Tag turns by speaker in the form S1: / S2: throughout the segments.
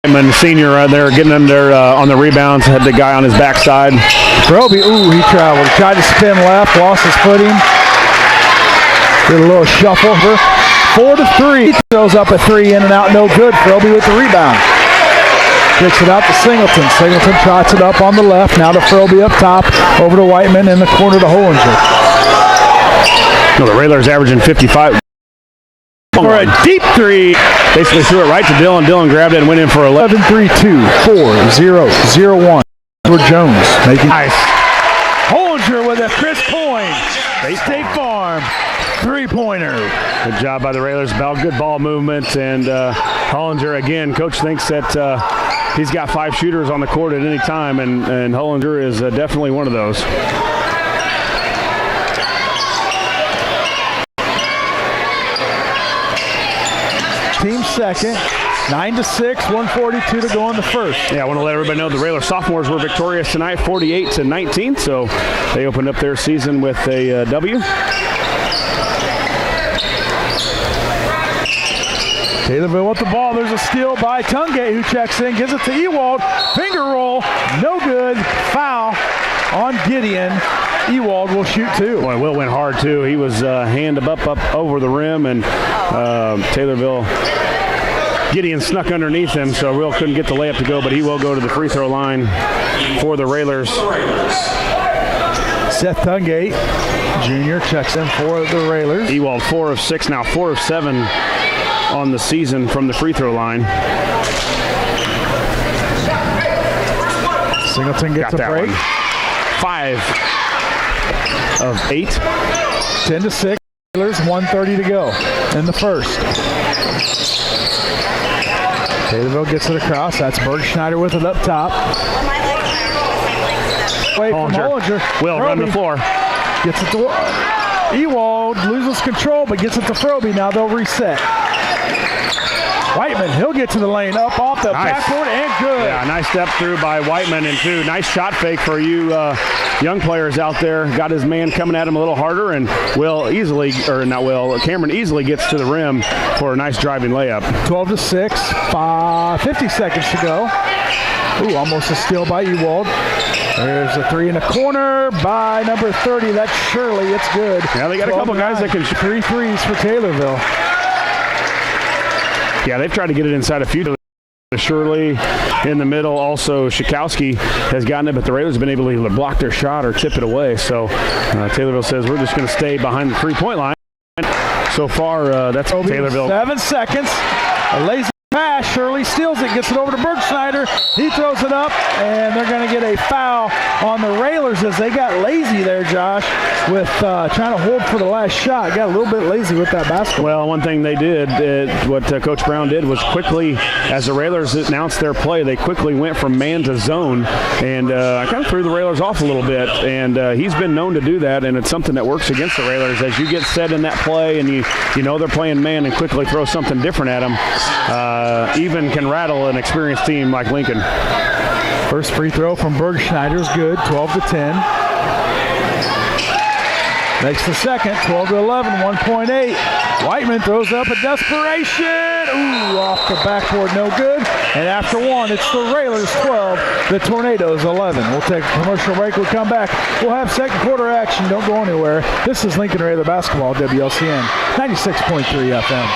S1: Whiteman, senior, there getting under on the rebounds, had the guy on his backside.
S2: Roby, he traveled. Tried to spin left, lost his footing. Did a little shuffle. 4-3. Throws up a three, in and out, no good. Roby with the rebound. Kicks it out to Singleton. Singleton trots it up on the left. Now to Froby up top. Over to Whiteman in the corner to Hollinger.
S1: No, the Railers averaging 55. For a deep three. Basically threw it right to Dylan. Dylan grabbed it and went in for 11.
S2: 11-3-2-4-0-0-1. For Jones making
S1: nice.
S2: Hollinger with a crisp point. State Farm. Three-pointer.
S1: Good job by the Railers. Good ball movement. And Hollinger, again, coach thinks that he's got 5 shooters on the court at any time, and Hollinger is definitely one of those.
S2: Team second. 9-6, 1:42 to go in the first.
S1: Yeah, I want to let everybody know the Railers sophomores were victorious tonight, 48-19. So they opened up their season with a W.
S2: Taylorville with the ball. There's a steal by Tungate, who checks in, gives it to Ewald. Finger roll, no good. Foul on Gideon. Ewald will shoot two.
S1: Boy, Will went hard too. He was hand up over the rim, and Taylorville, Gideon snuck underneath him, so Will couldn't get the layup to go, but he will go to the free throw line for the Railers.
S2: Seth Tungate, junior, checks in for the Railers.
S1: Ewald 4 of 6, now 4 of 7 on the season from the free throw line.
S2: Singleton gets a break.
S1: 5 of 8.
S2: 10-6. Railers, 1:30 to go in the first. Taylorville gets it across. That's Bergschneider with it up top. Wait from Hollinger.
S1: Will run the floor.
S2: Gets it to Ewald. Loses control, but gets it to Froby. Now they'll reset. Whiteman, he'll get to the lane, up off the backboard, and good.
S1: Yeah, nice step through by Whiteman, and two, nice shot fake for you young players out there. Got his man coming at him a little harder, and Cameron easily gets to the rim for a nice driving layup.
S2: 12-6, 50 seconds to go. Ooh, almost a steal by Ewald. There's a three in the corner by number 30. That's Shirley. It's good.
S1: Yeah, they got a couple guys that can shoot.
S2: 3 threes for Taylorville.
S1: Yeah, they've tried to get it inside a few. Shirley in the middle. Also, Shikowski has gotten it, but the Raiders have been able to either block their shot or tip it away. So Taylorville says we're just going to stay behind the three-point line. So far, that's Taylorville.
S2: 7 seconds. A lazy pass. Shirley steals it, gets it over to Bergschneider. He throws it up, and they're going to get a foul on the Railers as they got lazy there, Josh, with trying to hold for the last shot. Got a little bit lazy with that basketball.
S1: Well, one thing they did, what Coach Brown did was quickly, as the Railers announced their play, they quickly went from man to zone, and I kind of threw the Railers off a little bit, and he's been known to do that, and it's something that works against the Railers. As you get set in that play and you know they're playing man and quickly throw something different at them, even can rattle an experienced team like Lincoln.
S2: First free throw from Bergschneider is good, 12-10. Makes the second, 12-11, 1.8. Whiteman throws up a desperation. Ooh, off the backboard, no good. And after one, it's the Railers 12, the Tornadoes 11. We'll take a commercial break. We'll come back. We'll have second quarter action. Don't go anywhere. This is Lincoln Raider Basketball, WLCN, 96.3 FM.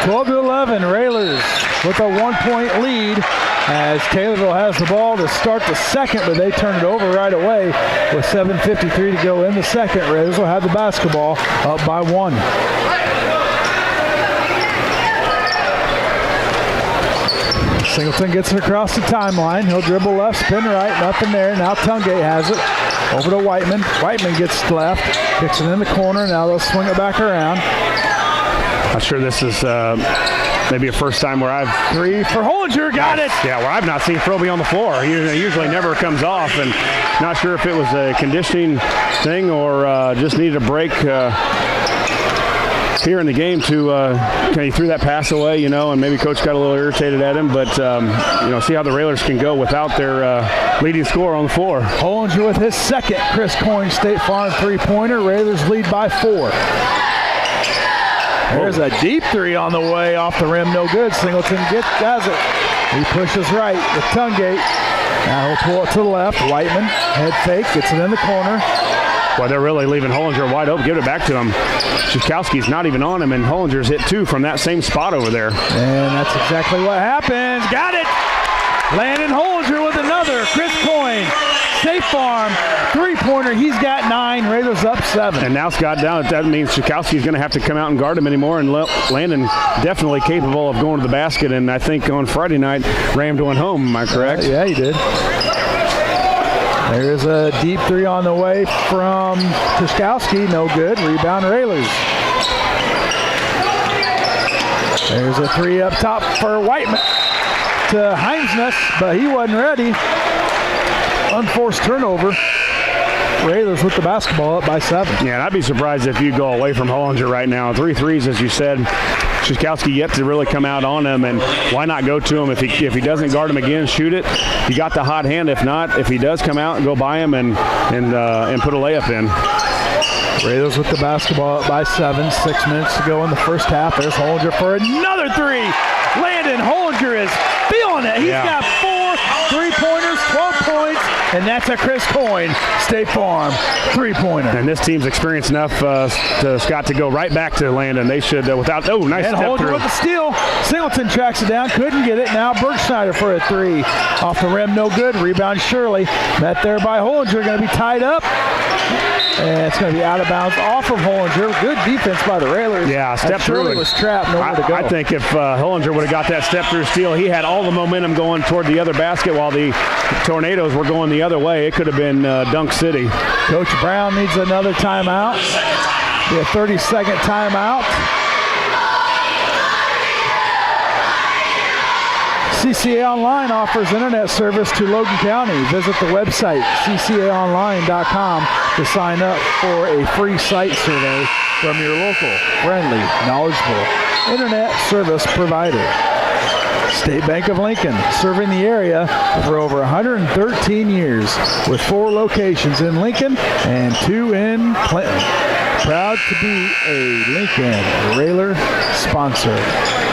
S2: 12-11, Railers with a 1-point lead as Taylorville has the ball to start the second, but they turn it over right away with 7:53 to go in the second. Railers will have the basketball up by 1. Singleton gets it across the timeline. He'll dribble left, spin right, nothing there. Now Tungate has it. Over to Whiteman. Whiteman gets left, kicks it in the corner. Now they'll swing it back around.
S1: Not sure this is maybe a first time where I've...
S2: 3 for Hollinger, got it!
S1: Yeah, well, I've not seen Froby on the floor. He usually never comes off, and not sure if it was a conditioning thing or just needed a break here in the game to he threw that pass away, and maybe coach got a little irritated at him, but see how the Railers can go without their leading scorer on the floor.
S2: Hollinger with his second Chris Coyne State Farm three-pointer. Railers lead by 4. There's a deep 3 on the way off the rim, no good. Singleton does it. He pushes right with Tungate. Now he'll pull it to the left. Whiteman, head fake, gets it in the corner.
S1: Well, they're really leaving Hollinger wide open. Give it back to him. Shikowski's not even on him, and Hollinger's hit 2 from that same spot over there.
S2: And that's exactly what happens. Got it! Landon Hollinger with another. Chris Coyne, State Farm, three-pointer. He's got 9. Raiders up 7.
S1: And now Scott down. That means Shikowski's going to have to come out and guard him anymore. And Landon definitely capable of going to the basket. And I think on Friday night rammed one home. Am I correct?
S2: Yeah, he did. There's a deep 3 on the way from Shikowski. No good. Rebound Railers. There's a 3 up top for Whiteman to Heinznes, but he wasn't ready. Unforced turnover. Railers with the basketball up by 7.
S1: Yeah, and I'd be surprised if you go away from Hollinger right now. 3 threes, as you said. Shikowski yet to really come out on him, and why not go to him? If he doesn't guard him again, shoot it. You got the hot hand. If not, if he does come out and go by him and put a layup in.
S2: Raiders with the basketball up by 7. 6 minutes to go in the first half. There's Hollinger for another 3. Landon Hollinger is feeling it. He's got 4 3-pointers, 12 points, and that's a Chris Coyne State Farm three-pointer.
S1: And this team's experienced enough to Scott to go right back to Landon. They should without. Oh, nice
S2: and
S1: step
S2: Hollinger
S1: through.
S2: with the steal. Singleton tracks it down, couldn't get it. Now Bergschneider for a 3. Off the rim, no good. Rebound Shirley. Met there by Hollinger. Going to be tied up. And it's going to be out of bounds off of Hollinger. Good defense by the Railers.
S1: Yeah, step through.
S2: Shirley was trapped, nowhere to go.
S1: I think if Hollinger would have got that step through steal, he had all the momentum going toward the other basket while the Tornadoes were going the other way. It could have been Dunk City.
S2: Coach Brown needs another timeout. Be a 30-second timeout. CCA Online offers internet service to Logan County. Visit the website, ccaonline.com, to sign up for a free site survey from your local, friendly, knowledgeable internet service provider. State Bank of Lincoln, serving the area for over 113 years with 4 locations in Lincoln and 2 in Clinton. Proud to be a Lincoln Railer sponsor.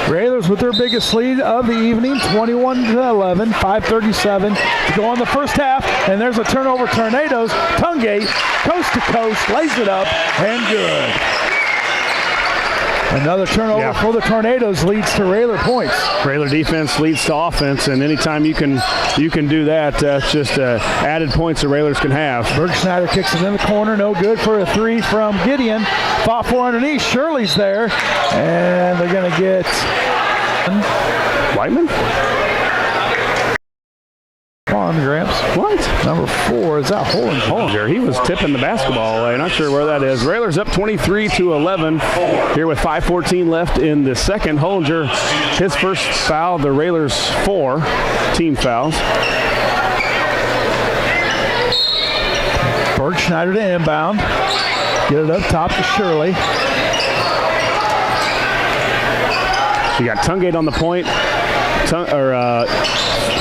S2: Railers with their biggest lead of the evening, 21-11, 5:37 to go on the first half, and there's a turnover. Tornadoes. Tungate, coast to coast, lays it up, and good. Another turnover for the Tornadoes leads to Railer points.
S1: Railer defense leads to offense, and anytime you can do that, that's just added points the Railers can have.
S2: Bergschneider kicks it in the corner, no good for a 3 from Gideon. Fought for underneath, Shirley's there, and they're going to get
S1: Whiteman?
S2: Come on, Gramps.
S1: What?
S2: Number 4, is that
S1: Hollinger? He was tipping the basketball away. Not sure where that is. Railers up 23-11 here with 5:14 left in the second. Hollinger, his first foul. The Railers 4 team fouls.
S2: Bergschneider to inbound. Get it up top to Shirley.
S1: You got Tungate on the point.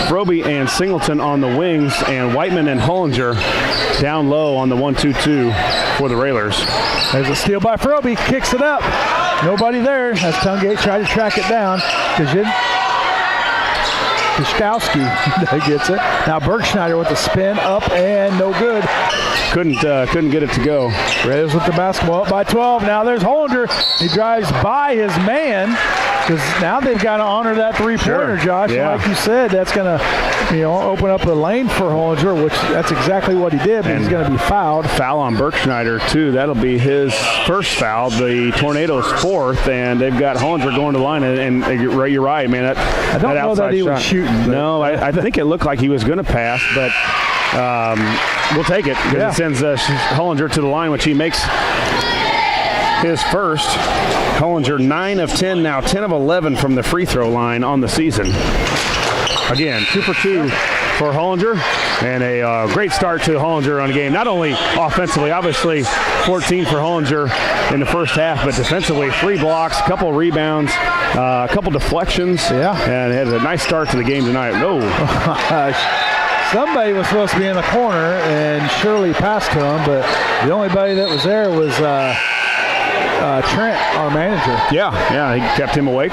S1: Froby and Singleton on the wings, and Whiteman and Hollinger down low on the 1-2-2 for the Railers.
S2: There's a steal by Froby, kicks it up. Nobody there as Tungate tried to track it down. Kashkowski gets it. Now Bergschneider with the spin up and no good.
S1: Couldn't get it to go.
S2: Raiders with the basketball up by 12. Now there's Hollinger. He drives by his man because now they've got to honor that three-pointer, Josh.
S1: Yeah.
S2: Like you said, that's going to, open up a lane for Hollinger, which that's exactly what he did, but he's going to be fouled.
S1: Foul on Berkschneider, too. That'll be his first foul, the Tornadoes' fourth, and they've got Hollinger going to the line, and you're right, man.
S2: I don't know that he was shooting.
S1: No, I think it looked like he was going to pass, but we'll take it because it sends Hollinger to the line, which he makes his first. Hollinger 9 of 10 now, 10 of 11 from the free throw line on the season. Again, 2 for 2 for Hollinger, and a great start to Hollinger on the game. Not only offensively, obviously 14 for Hollinger in the first half, but defensively 3 blocks, a couple of rebounds, a couple deflections, and had a nice start to the game tonight.
S2: Somebody was supposed to be in the corner, and Shirley passed to him, but the only buddy that was there was Trent, our manager.
S1: Yeah, he kept him awake.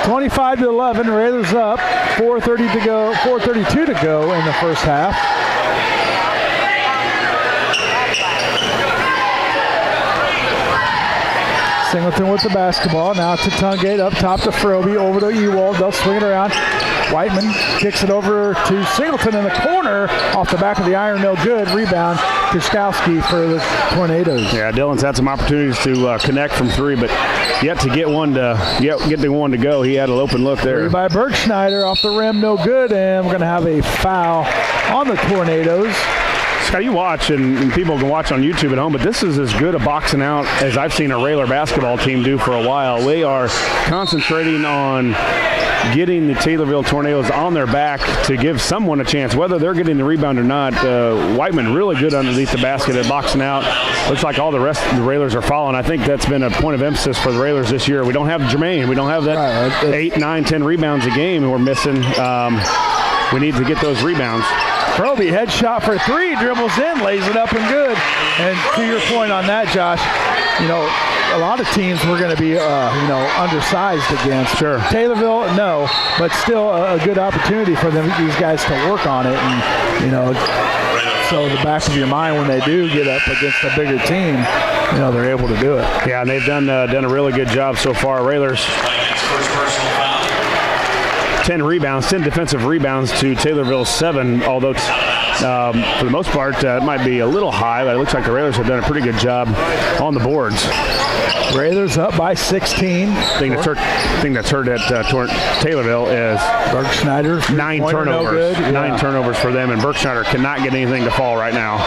S2: (25-11), Raiders up. 4:32 to go in the first half. Singleton with the basketball. Now to Tungate, up top to Froby, over to Ewald. They'll swing it around. Whiteman kicks it over to Singleton in the corner. Off the back of the iron, no good. Rebound, Kostowski for the Tornadoes.
S1: Yeah, Dylan's had some opportunities to connect from 3, but yet to get one to go. He had an open look there.
S2: Three by Berkschneider off the rim, no good, and we're going to have a foul on the Tornadoes.
S1: Scott, you watch, and people can watch on YouTube at home, but this is as good a boxing out as I've seen a Railer basketball team do for a while. We are concentrating on getting the Taylorville Tornadoes on their back to give someone a chance, whether they're getting the rebound or not. Whiteman really good underneath the basket at boxing out. Looks like all the rest of the Railers are following. I think that's been a point of emphasis for the Railers this year. We don't have Jermaine. We don't have that 8, 9, 10 rebounds a game we're missing. We need to get those rebounds.
S2: Froby, headshot for 3, dribbles in, lays it up and good. And to your point on that, Josh, a lot of teams we're going to be, undersized against.
S1: Sure.
S2: Taylorville, no, but still a good opportunity for these guys to work on it. And, so the back of your mind when they do get up against a bigger team, they're able to do it.
S1: Yeah, and they've done a really good job so far. Railers 10 rebounds, 10 defensive rebounds to Taylorville's 7, although for the most part it might be a little high, but it looks like the Railers have done a pretty good job on the boards.
S2: Raiders up by 16.
S1: Thing that's hurt at Taylorville is
S2: Berkschneider.
S1: 9 turnovers. No 9 turnovers for them, and Berkschneider cannot get anything to fall right now.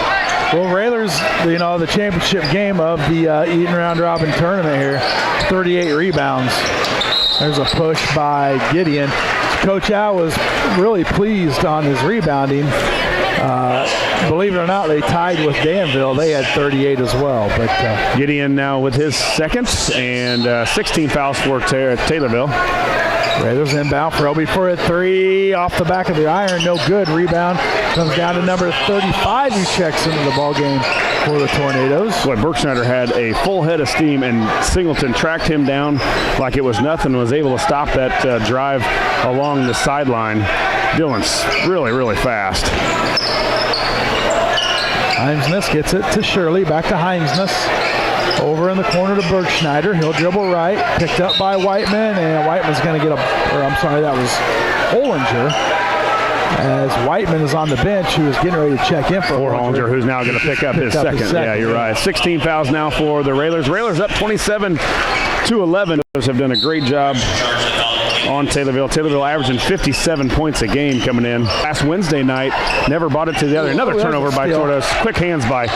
S2: Well, Railers, the championship game of the Eaton Round Robin tournament here, 38 rebounds. There's a push by Gideon. Coach Al was really pleased on his rebounding. Believe it or not, they tied with Danville. They had 38 as well. But
S1: Gideon now with his second and 16 fouls for Taylorville.
S2: Raiders inbound. Froby for a 3 off the back of the iron. No good. Rebound comes down to number 35 who checks into the ball game for the Tornadoes.
S1: Boy, Berkschneider had a full head of steam, and Singleton tracked him down like it was nothing, was able to stop that drive along the sideline. Dylan's really, really fast.
S2: Heimsness gets it to Shirley. Back to Heimsness. Over in the corner to Berkschneider. He'll dribble right. Picked up by Whiteman, and Whiteman's going to get that was Hollinger. As Whiteman is on the bench, who is getting ready to check in for
S1: Hollinger, who's now going to pick up his second. Yeah, you're right. 16 fouls now for the Railers. Railers up 27-11. Those have done a great job on Taylorville. Taylorville averaging 57 points a game coming in. Last Wednesday night, never bought it to the other. Another turnover by Tornadoes. Quick hands by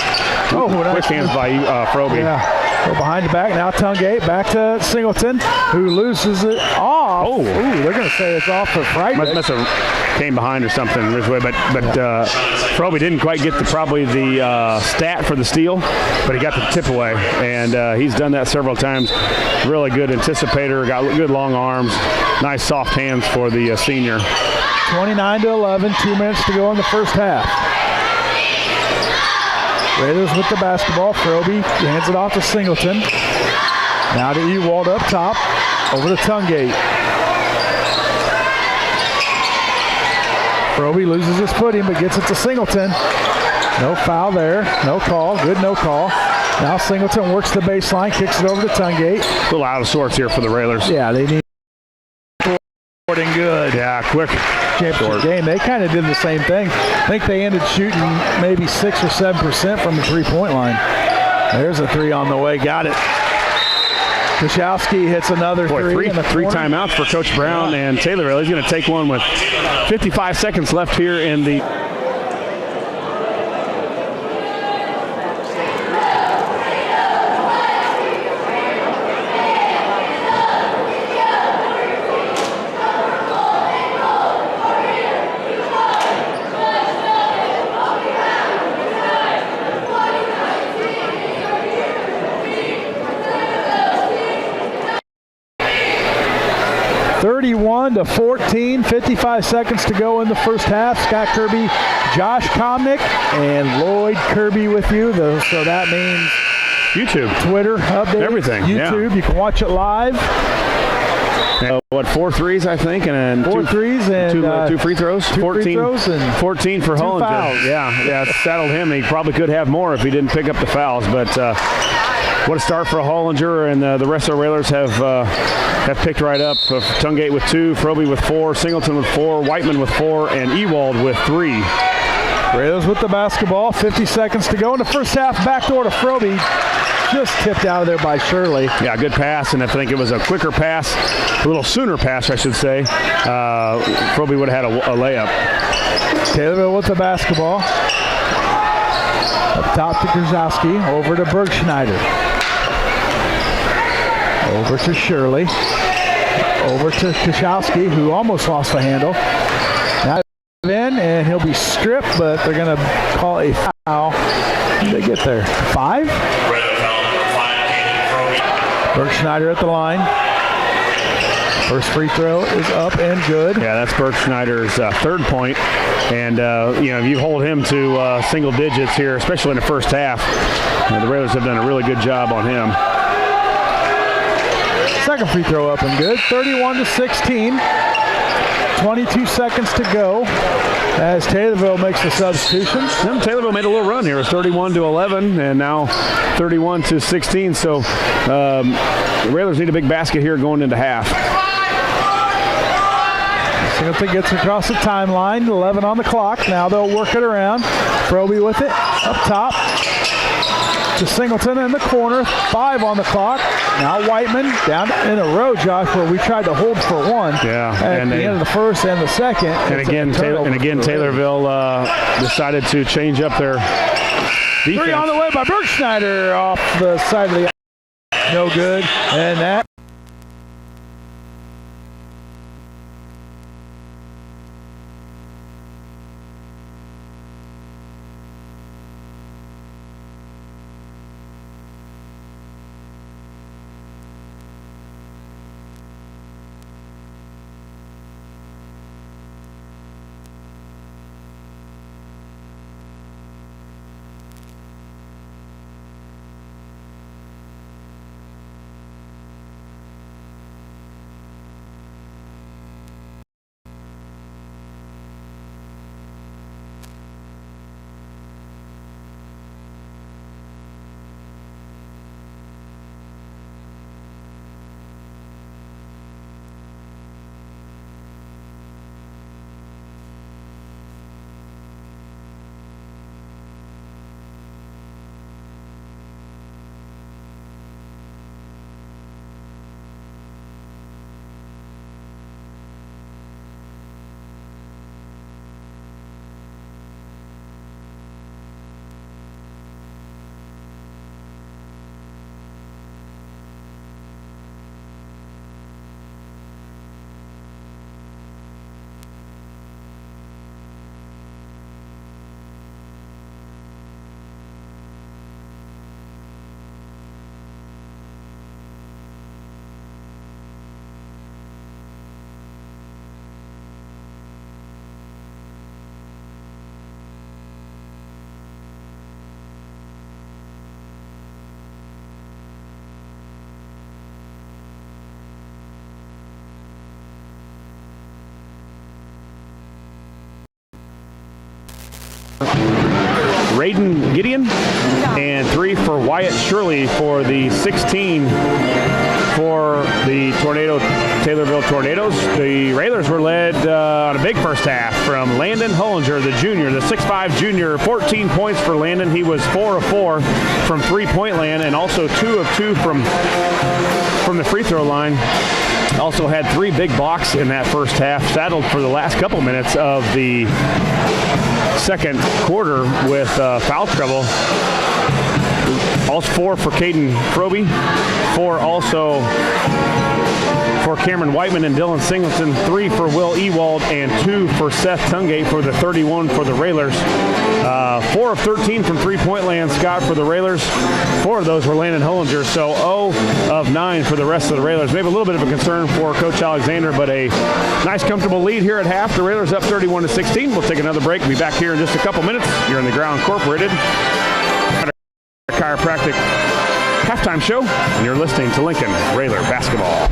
S1: Froby.
S2: Yeah. Go behind the back. Now Tungate back to Singleton, who loses it off.
S1: Oh,
S2: they're going to say it's off for Friday.
S1: Must have came behind or something this way, but Froby didn't quite get the stat for the steal, but he got the tip away, and he's done that several times. Really good anticipator, got good long arms, nice soft hands for the senior.
S2: 29-11, 2 minutes to go in the first half. Raiders with the basketball. Froby hands it off to Singleton. Now to Ewald up top. Over to Tungate. Froby loses his footing but gets it to Singleton. No foul there. No call. Good no call. Now Singleton works the baseline, kicks it over to Tungate.
S1: A little out of sorts here for the Railers.
S2: Yeah, they need good.
S1: Yeah, quick.
S2: Championship game. They kind of did the same thing. I think they ended shooting maybe 6 or 7% from the three-point line. There's a three on the way. Got it. Kashowski hits another three.
S1: Three timeouts for Coach Brown and Taylorville. He's going to take one with 55 seconds left here in the.
S2: 31-14, 55 seconds to go in the first half. Scott Kirby, Josh Komnick, and Lloyd Kirby with you. So that means
S1: YouTube,
S2: Twitter, updates,
S1: everything.
S2: YouTube.
S1: Yeah.
S2: You can watch it live.
S1: 4 threes, I think, and
S2: then 4 threes and
S1: two free throws. 14
S2: and
S1: 14 for Hollinger.
S2: Fouls.
S1: Yeah, it saddled him. He probably could have more if he didn't pick up the fouls, but what a start for Hollinger, and the rest of the Railers have picked right up. Tungate with 2, Froby with 4, Singleton with 4, Whiteman with 4, and Ewald with 3.
S2: Railers with the basketball, 50 seconds to go in the first half. Backdoor to Froby, just tipped out of there by Shirley.
S1: Yeah, good pass, and I think it was a quicker pass, a little sooner pass, I should say. Froby would have had a layup.
S2: Taylorville with the basketball. Up top to Krzyzewski, over to Bergschneider. Over to Shirley. Over to Kashowski, who almost lost the handle. Now in, and he'll be stripped, but they're going to call a foul. Did they get there? 5? Bergschneider at the line. First free throw is up and good.
S1: Yeah, that's Bergschneider's third point. And, if you hold him to single digits here, especially in the first half, the Railers have done a really good job on him.
S2: Second free throw up and good. 31-16. 22 seconds to go as Taylorville makes the substitution.
S1: Taylorville made a little run here. It was 31-11 and now 31-16. So the Railers need a big basket here going into half.
S2: Singleton gets across the timeline. 11 on the clock. Now they'll work it around. Froby with it up top to Singleton in the corner. 5 on the clock. Now Whiteman down in a row, Josh, where we tried to hold for one.
S1: Yeah,
S2: at the end of the first and the second.
S1: And again, Taylorville decided to change up their defense.
S2: 3 on the way by Bergschneider off the side of the. No good, and that.
S1: Raiden Gideon and and 3 for Wyatt Shirley for the 16 for the Taylorville Tornadoes. The Railers were led on a big first half from Landon Hullinger, the junior, the 6'5 junior. 14 points for Landon. He was 4 of 4 from three-point land and also 2 of 2 from the free throw line. Also had 3 big blocks in that first half, saddled for the last couple minutes of the second quarter with foul trouble. All 4 for Caden Froby, 4 also for Cameron Whiteman and Dylan Singleton, 3 for Will Ewald, and 2 for Seth Tungate for the 31 for the Railers. 4 of 13 from three-point land, Scott, for the Railers. 4 of those were Landon Hullinger, so 0 of 9 for the rest of the Railers. Maybe a little bit of a concern for Coach Alexander, but a nice, comfortable lead here at half. The Railers up 31-16. We'll take another break. Be back here in just a couple minutes. You're in the Ground Incorporated Chiropractic halftime show, and you're listening to Lincoln Railer Basketball.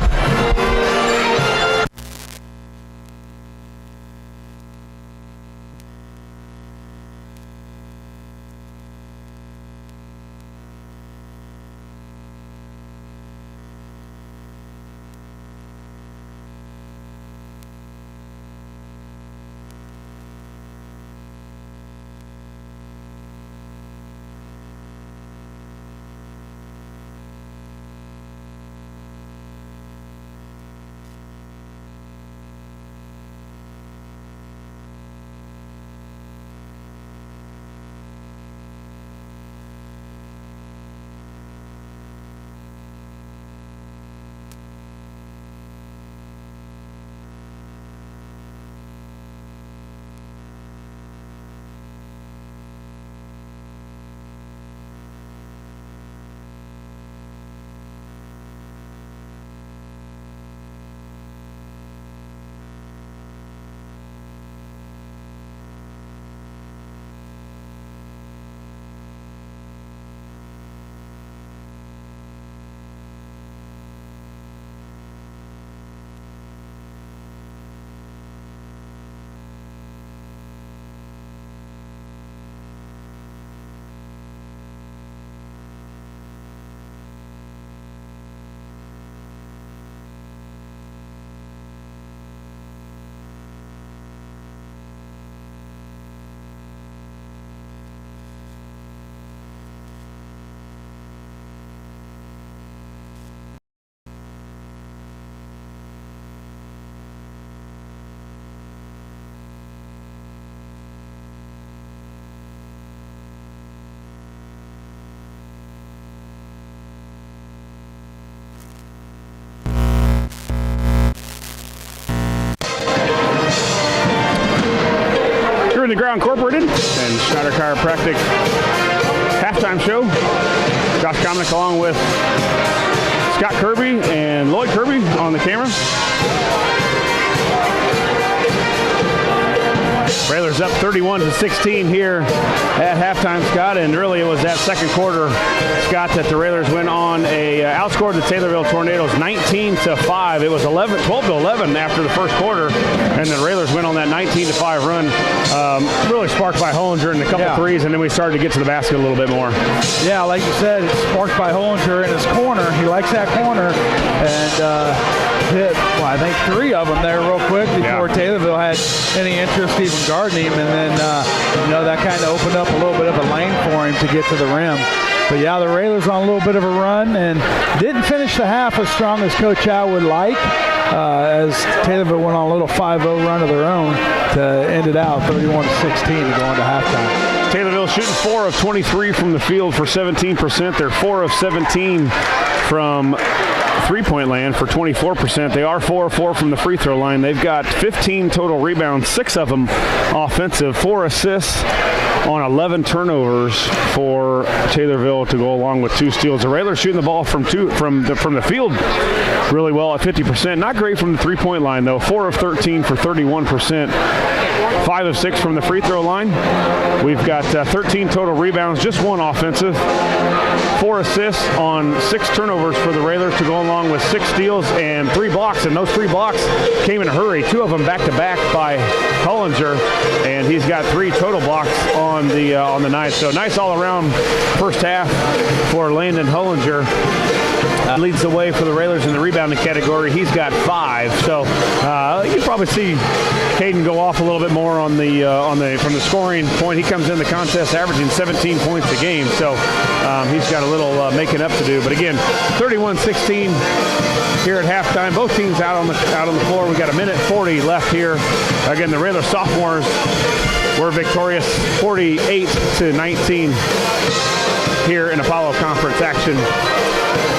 S1: The Ground Incorporated and Schneider Chiropractic halftime show. Josh Komnick along with Scott Kirby and Lloyd Kirby on the camera. Railers up 31-16 here at halftime, Scott, and really it was that second quarter, Scott, that the Railers went on outscored the Taylorville Tornadoes 19-5. It was 12-11 after the first quarter, and the Railers went on that 19-5 run, really sparked by Hullinger and a couple threes, and then we started to get to the basket a little bit more.
S2: Yeah, like you said, it's sparked by Hullinger in his corner. He likes that corner, and hit, I think 3 of them there real quick before Taylorville had any interest even guarding him, and then that kind of opened up a little bit of a lane for him to get to the rim. But yeah, the Railers on a little bit of a run and didn't finish the half as strong as Coach Al would like, as Taylorville went on a little 5-0 run of their own to end it out 31-16 to go into halftime.
S1: Taylorville shooting 4 of 23 from the field for 17%. They're 4 of 17 from three-point land for 24%. They are 4 of 4 from the free throw line. They've got 15 total rebounds, 6 of them offensive, 4 assists on 11 turnovers for Taylorville to go along with 2 steals. The Railers shooting the ball from the field really well at 50%. Not great from the three-point line though. 4 of 13 for 31%. 5 of 6 from the free throw line. We've got 13 total rebounds, just 1 offensive. 4 4 assists on 6 turnovers for the Railers to go along with 6 steals and 3 blocks, and those 3 blocks came in a hurry. 2 of them back-to-back by Hollinger, and he's got 3 total blocks on the night. So nice all-around first half for Landon Hollinger. Leads the way for the Railers in the rebounding category. He's got 5. So you probably see Caden go off a little bit more on the from the scoring point. He comes in the contest averaging 17 points a game. So he's got a little making up to do. But again, 31-16 here at halftime. Both teams out on the floor. We got a minute 40 left here. Again, the Railers sophomores were victorious 48-19 here in Apollo Conference action.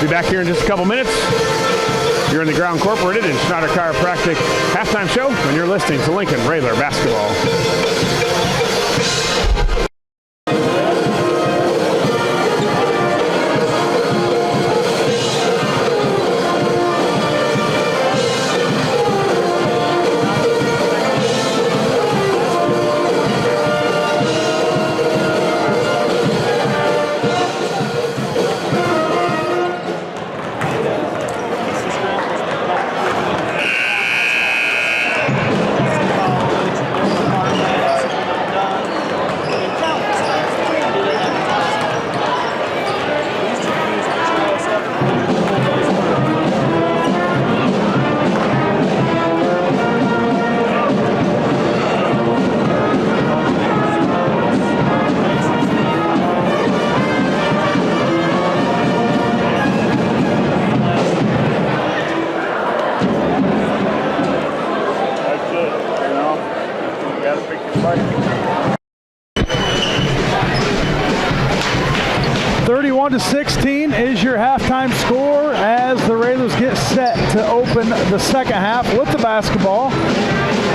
S1: Be back here in just a couple minutes. You're in the Ground Incorporated and Schneider Chiropractic halftime show, and you're listening to Lincoln Railer basketball.
S2: 31-16 is your halftime score as the Railers get set to open the second half with the basketball.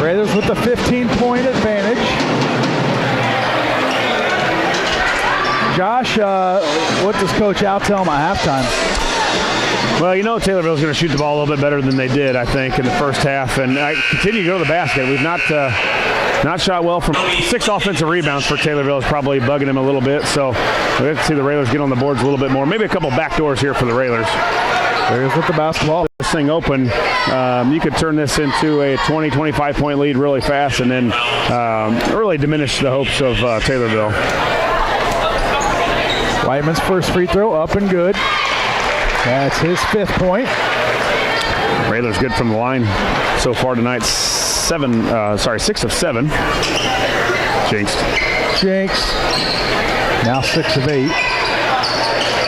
S2: Railers with the 15-point advantage. Josh, what does Coach Al tell them at halftime?
S1: Well, you know Taylorville's going to shoot the ball a little bit better than they did, I think, in the first half. And I continue to go to the basket. We've not shot well from 6 offensive rebounds for Taylorville is probably bugging him a little bit. So we have to see the Railers get on the boards a little bit more. Maybe a couple back doors here for the Railers.
S2: Railers with the basketball.
S1: This thing open, you could turn this into a 20, 25-point lead really fast and then really diminish the hopes of Taylorville.
S2: Whiteman's first free throw up and good. That's his 5th point.
S1: Railers good from the line so far tonight. 6 of 7.
S2: Jinxed. Now 6 of 8.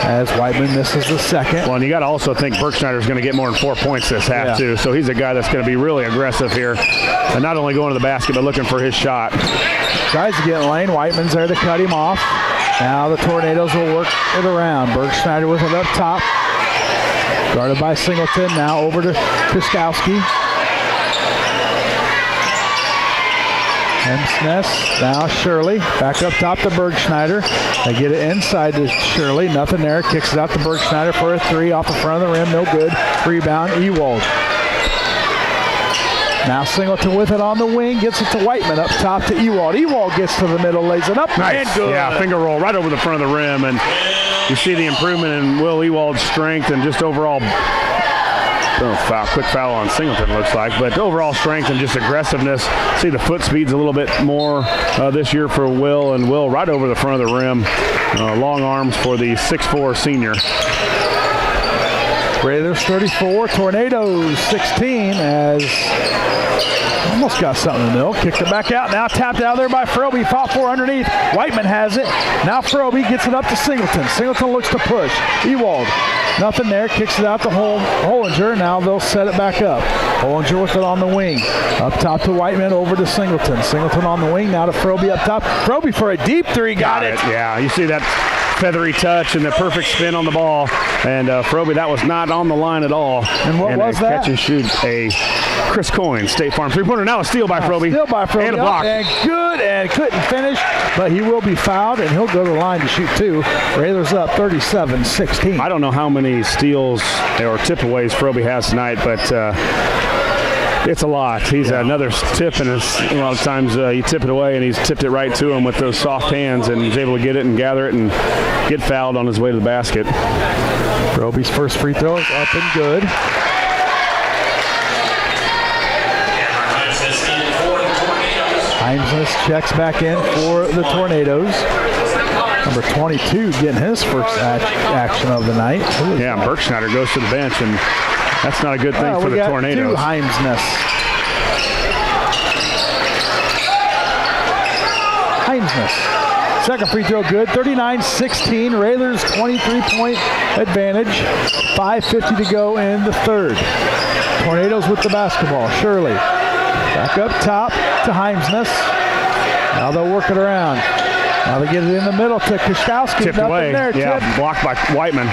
S2: As Whiteman misses the second.
S1: Well, and you got to also think Bergschneider's going to get more than 4 points this half, too. So he's a guy that's going to be really aggressive here. And not only going to the basket, but looking for his shot.
S2: Tries to get in lane. Whiteman's there to cut him off. Now the Tornadoes will work it around. Bergschneider with it up top. Guarded by Singleton. Now over to Piskowski. Hemsness. Now Shirley. Back up top to Bergschneider. They get it inside to Shirley. Nothing there. Kicks it out to Bergschneider for a 3 off the front of the rim. No good. Rebound. Ewald. Now Singleton with it on the wing. Gets it to Whiteman. Up top to Ewald. Ewald gets to the middle. Lays it up.
S1: Nice.
S2: And good.
S1: Yeah, finger roll right over the front of the rim. And you see the improvement in Will Ewald's strength and just overall quick foul on Singleton, looks like. But overall strength and just aggressiveness. See the foot speed's a little bit more this year for Will. And Will right over the front of the rim. Long arms for the 6'4 senior.
S2: Raiders 34, Tornadoes 16 as almost got something in the middle. Kicked it back out. Now tapped out there by Froby. Fought for underneath. Whiteman has it. Now Froby gets it up to Singleton. Singleton looks to push. Ewald. Nothing there. Kicks it out to Hollinger. Now they'll set it back up. Hollinger with it on the wing. Up top to Whiteman. Over to Singleton. Singleton on the wing. Now to Froby up top. Froby for a deep 3. Got it.
S1: Yeah, you see that feathery touch and the perfect spin on the ball. And Froby, that was not on the line at all.
S2: And what was that?
S1: Catch and shoot a Chris Coyne, State Farm three-pointer. Now a steal by Froby.
S2: Steal by Froby.
S1: And a block.
S2: And good, and couldn't finish, but he will be fouled, and he'll go to the line to shoot 2. Raiders up 37-16.
S1: I don't know how many steals or tip-aways Froby has tonight, but It's a lot. He's another tip, and a lot of times you tip it away, and he's tipped it right to him with those soft hands, and he's able to get it and gather it and get fouled on his way to the basket.
S2: Roby's first free throw is up and good. Heimsness checks back in for the Tornadoes. Number 22 getting his first action of the night.
S1: Yeah, Bergschneider goes to the bench, and that's not a good thing for the Tornadoes.
S2: Heimsness. Second free throw good. 39-16. Raylers 23-point advantage. 5:50 to go in the third. Tornadoes with the basketball. Shirley back up top to Heimsness. Now they'll work it around. Now they get it in the middle to Koszkowski.
S1: Tipped away. Yeah, blocked by Whiteman.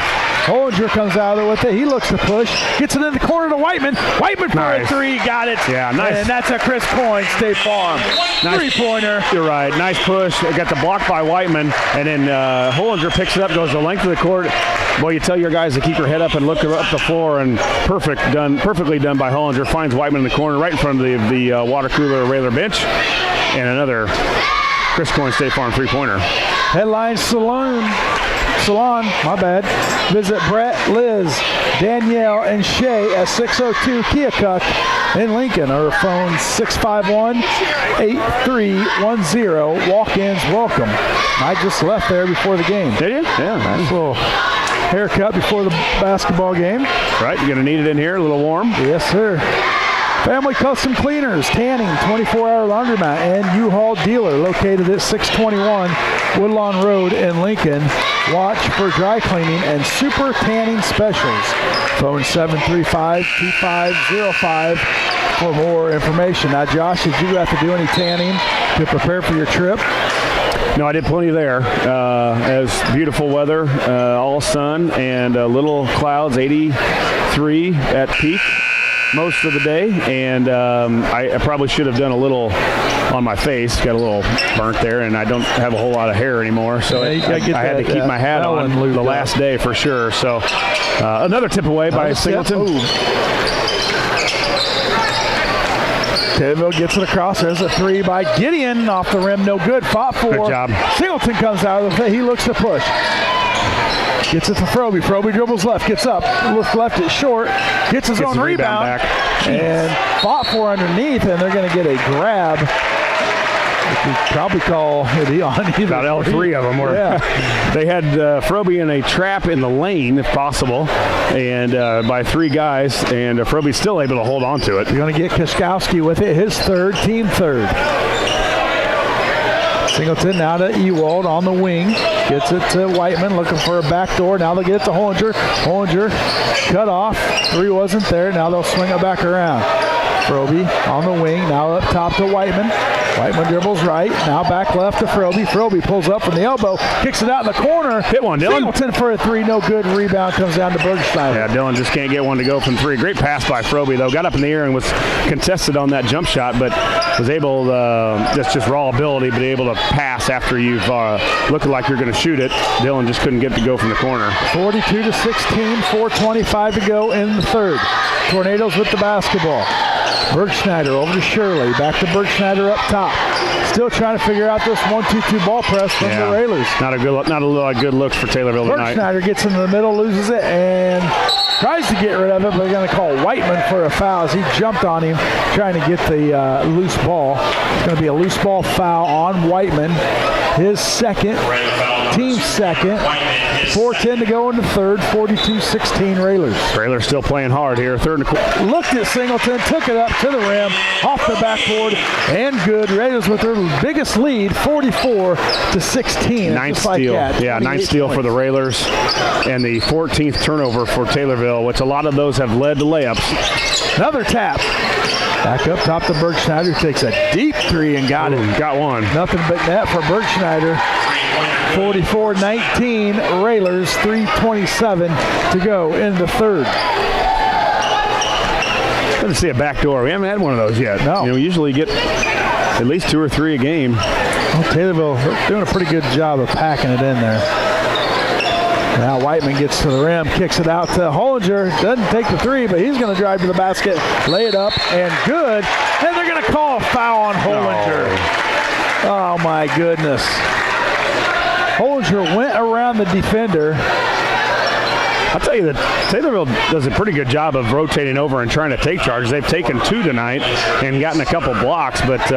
S2: Hollinger comes out of there with it. He looks to push. Gets it in the corner to Whiteman. Whiteman for a three. Got it.
S1: Yeah, nice.
S2: And that's a Chris Coyne, State Farm. Nice. Three-pointer.
S1: You're right. Nice push. Got the block by Whiteman. And then Hollinger picks it up, goes the length of the court. Boy, you tell your guys to keep your head up and look up the floor, and perfectly done by Hollinger. Finds Whiteman in the corner right in front of the water cooler Railer bench. And another Chris Coyne State Farm three-pointer.
S2: Headline Salon, Visit Brett, Liz, Danielle, and Shay at 602 Keokuk in Lincoln. Our phone 651-8310. Walk-ins welcome. I just left there before the game.
S1: Did you? Yeah.
S2: Nice little haircut before the basketball game.
S1: Right, you're going to need it in here, a little warm.
S2: Yes, sir. Family Custom Cleaners, tanning, 24-hour laundromat, and U-Haul dealer located at 621 Woodlawn Road in Lincoln. Watch for dry cleaning and super tanning specials. Phone 735-2505 for more information. Now, Josh, did you have to do any tanning to prepare for your trip?
S1: No, I did plenty there. As beautiful weather, all sun and little clouds, 83 at peak most of the day, and I probably should have done a little on my face. Got a little burnt there, and I don't have a whole lot of hair anymore, so I had to keep my hat on the last day for sure. So another tip away by Singleton.
S2: Taylorville gets it across. There's a three by Gideon off the rim. No good. Fought for.
S1: Good job.
S2: Singleton comes out of it. He looks to push. Gets it to Froby. Froby dribbles left. Gets up. Left it short. Gets his own rebound
S1: back.
S2: And fought for underneath, and they're going to get a grab. You could probably call it on either.
S1: About all three of them were. Yeah. They had Froby in a trap in the lane, if possible, and by three guys, and Froby's still able to hold on to it.
S2: You're going to get Koszkowski with it, his third, team third. Singleton now to Ewald on the wing. Gets it to Whiteman, looking for a backdoor. Now they get it to Hollinger. Hollinger cut off. Three wasn't there. Now they'll swing it back around. Froby on the wing. Now up top to Whiteman. Whiteman dribbles right. Now back left to Froby. Froby pulls up from the elbow. Kicks it out in the corner.
S1: Hit one, Dylan.
S2: Singleton for a three. No good. Rebound comes down to Bergstein.
S1: Yeah, Dylan just can't get one to go from three. Great pass by Froby, though. Got up in the air and was contested on that jump shot, but was able, just raw ability, but able to pass after you've looking like you're going to shoot it. Dylan just couldn't get to go from the corner.
S2: 42-16, 4:25 to go in the third. Tornadoes with the basketball. Bergschneider over to Shirley. Back to Bergschneider up top. Still trying to figure out this 1-2-2 ball press from the Railers.
S1: Not a lot of good looks for Taylorville tonight.
S2: Bergschneider gets into the middle, loses it, and tries to get rid of it, but they're going to call Whiteman for a foul as he jumped on him trying to get the loose ball. It's going to be a loose ball foul on Whiteman. His second, team second. 4:10 to go in the third, 42-16 Railers.
S1: Railers still playing hard here. Third and a quarter.
S2: Looked at Singleton, took it up to the rim, off the backboard, and good. Railers with their biggest lead, 44-16.
S1: Ninth steal. Ninth steal for the Railers, and the 14th turnover for Taylorville, which a lot of those have led to layups.
S2: Another tap. Back up top to Bergschneider, takes a deep three and got it.
S1: Got one.
S2: Nothing but net for Bergschneider. 44-19 Railers, 3:27 to go in the third.
S1: Good to see a backdoor. We haven't had one of those yet.
S2: No.
S1: We usually get at least 2 or 3 a game.
S2: Well, Taylorville doing a pretty good job of packing it in there. Now Whiteman gets to the rim, kicks it out to Hollinger. Doesn't take the three, but he's going to drive to the basket, lay it up, and good. And they're going to call a foul on Hollinger. Oh, my goodness. Hollinger went around the defender.
S1: I'll tell you that Taylorville does a pretty good job of rotating over and trying to take charges. They've taken 2 tonight and gotten a couple blocks, but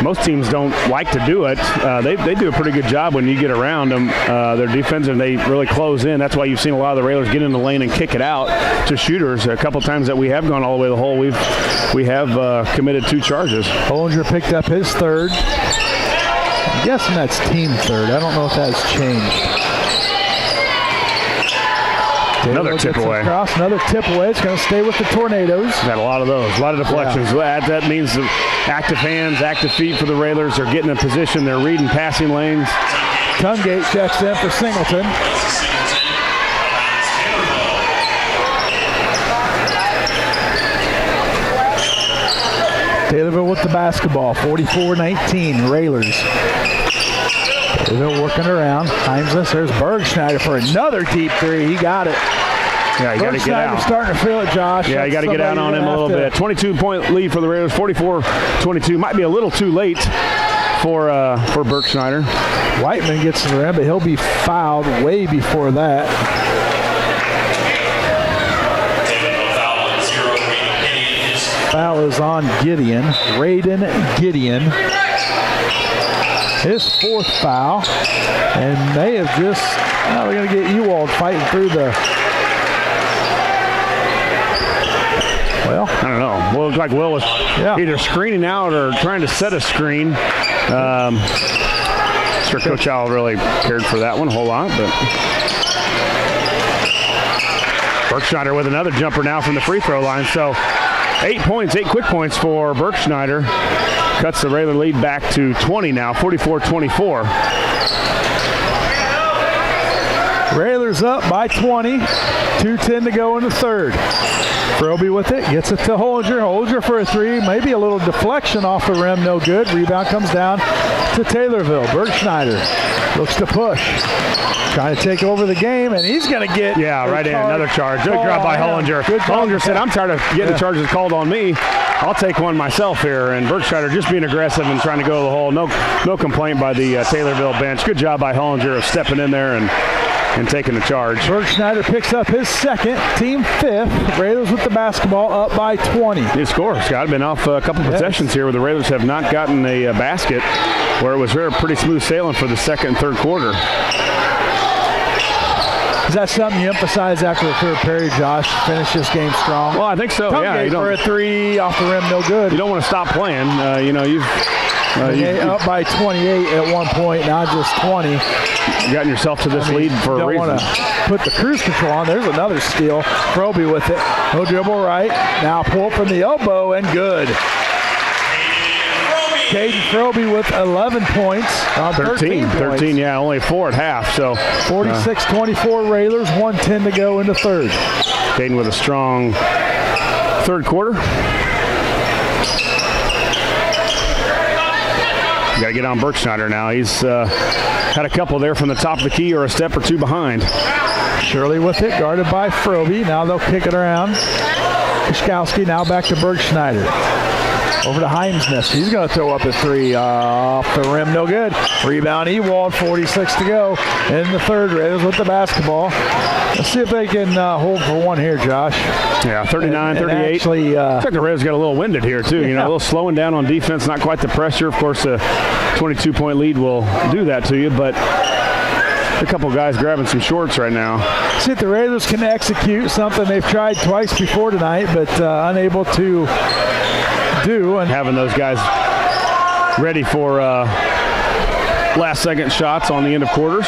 S1: most teams don't like to do it. They do a pretty good job when you get around them. Their defense, and they really close in. That's why you've seen a lot of the Railers get in the lane and kick it out to shooters. A couple times that we have gone all the way to the hole, we have committed 2 charges.
S2: Hollinger picked up his third. I'm guessing that's team third. I don't know if that's changed.
S1: Another tip away.
S2: Across, another tip away. It's going to stay with the Tornadoes.
S1: Got a lot of those, a lot of deflections. Yeah. That means the active hands, active feet for the Railers. They're getting in position. They're reading passing lanes.
S2: Tungate checks in for Singleton. Taylorville with the basketball, 44-19, Railers. Taylorville working around. Heinzless, there's Bergschneider for another deep three. He got it.
S1: Yeah, you got to get out.
S2: Starting to feel it, Josh.
S1: Yeah, you got to get out on him a little bit. 22-point lead for the Raiders, 44-22. Might be a little too late for Bergschneider.
S2: Whiteman gets to the rim, but he'll be fouled way before that. Foul is on Gideon, Raiden Gideon. His 4th foul, and they have just, we're going to get Ewald fighting through the, well,
S1: I don't know. Well, it looked like Will was either screening out or trying to set a screen. Sure, Coach Al really cared for that one a whole lot, but Bergschneider with another jumper now from the free throw line. So 8 points, 8 quick points for Bergschneider. Cuts the Raider lead back to 20 now, 44-24.
S2: Railers up by 20. 2:10 to go in the third. Froby with it, gets it to Hollinger. Hollinger for a three, maybe a little deflection off the rim, no good. Rebound comes down to Taylorville. Bergschneider looks to push. Trying to take over the game, and he's going to get
S1: right in. Another charge. Good grab by Hollinger. Hollinger said, I'm tired of getting the charges called on me. I'll take one myself here. And Bergschneider just being aggressive and trying to go to the hole. No complaint by the Taylorville bench. Good job by Hollinger of stepping in there and taking the charge.
S2: Bergschneider picks up his second, team 5th. Raiders with the basketball up by 20.
S1: Good score, Scott. Been off a couple possessions here where the Raiders have not gotten a basket, where it was pretty smooth sailing for the second and third quarter.
S2: Is that something you emphasize after the third period, Josh? Finish this game strong?
S1: Well, I think so.
S2: Tungate for a three off the rim, no good.
S1: You don't want to stop playing. You've
S2: up by 28 at one point, now just 20.
S1: You've gotten yourself to this lead for a reason.
S2: You don't want to put the cruise control on. There's another steal. Froby with it. No dribble right. Now pull from the elbow and good. Caden Froby with 11 points on 13 points.
S1: 13, yeah, only 4 at half. So
S2: 46-24 Railers, 1:10 to go in the third.
S1: Caden with a strong third quarter. Got to get on Bergschneider now. He's had a couple there from the top of the key or a step or two behind.
S2: Shirley with it, guarded by Froby. Now they'll kick it around. Kishkowski now back to Bergschneider. Over to Heimsness. He's going to throw up a three off the rim. No good. Rebound Ewald. 46 to go in the third. Raiders with the basketball. Let's see if they can hold for one here, Josh.
S1: Yeah, 39-38.
S2: Actually,
S1: looks like the Raiders got a little winded here, too. A little slowing down on defense. Not quite the pressure. Of course, a 22-point lead will do that to you, but a couple guys grabbing some shorts right now.
S2: See if the Raiders can execute something they've tried twice before tonight, but unable to do. And
S1: having those guys ready for last-second shots on the end of quarters.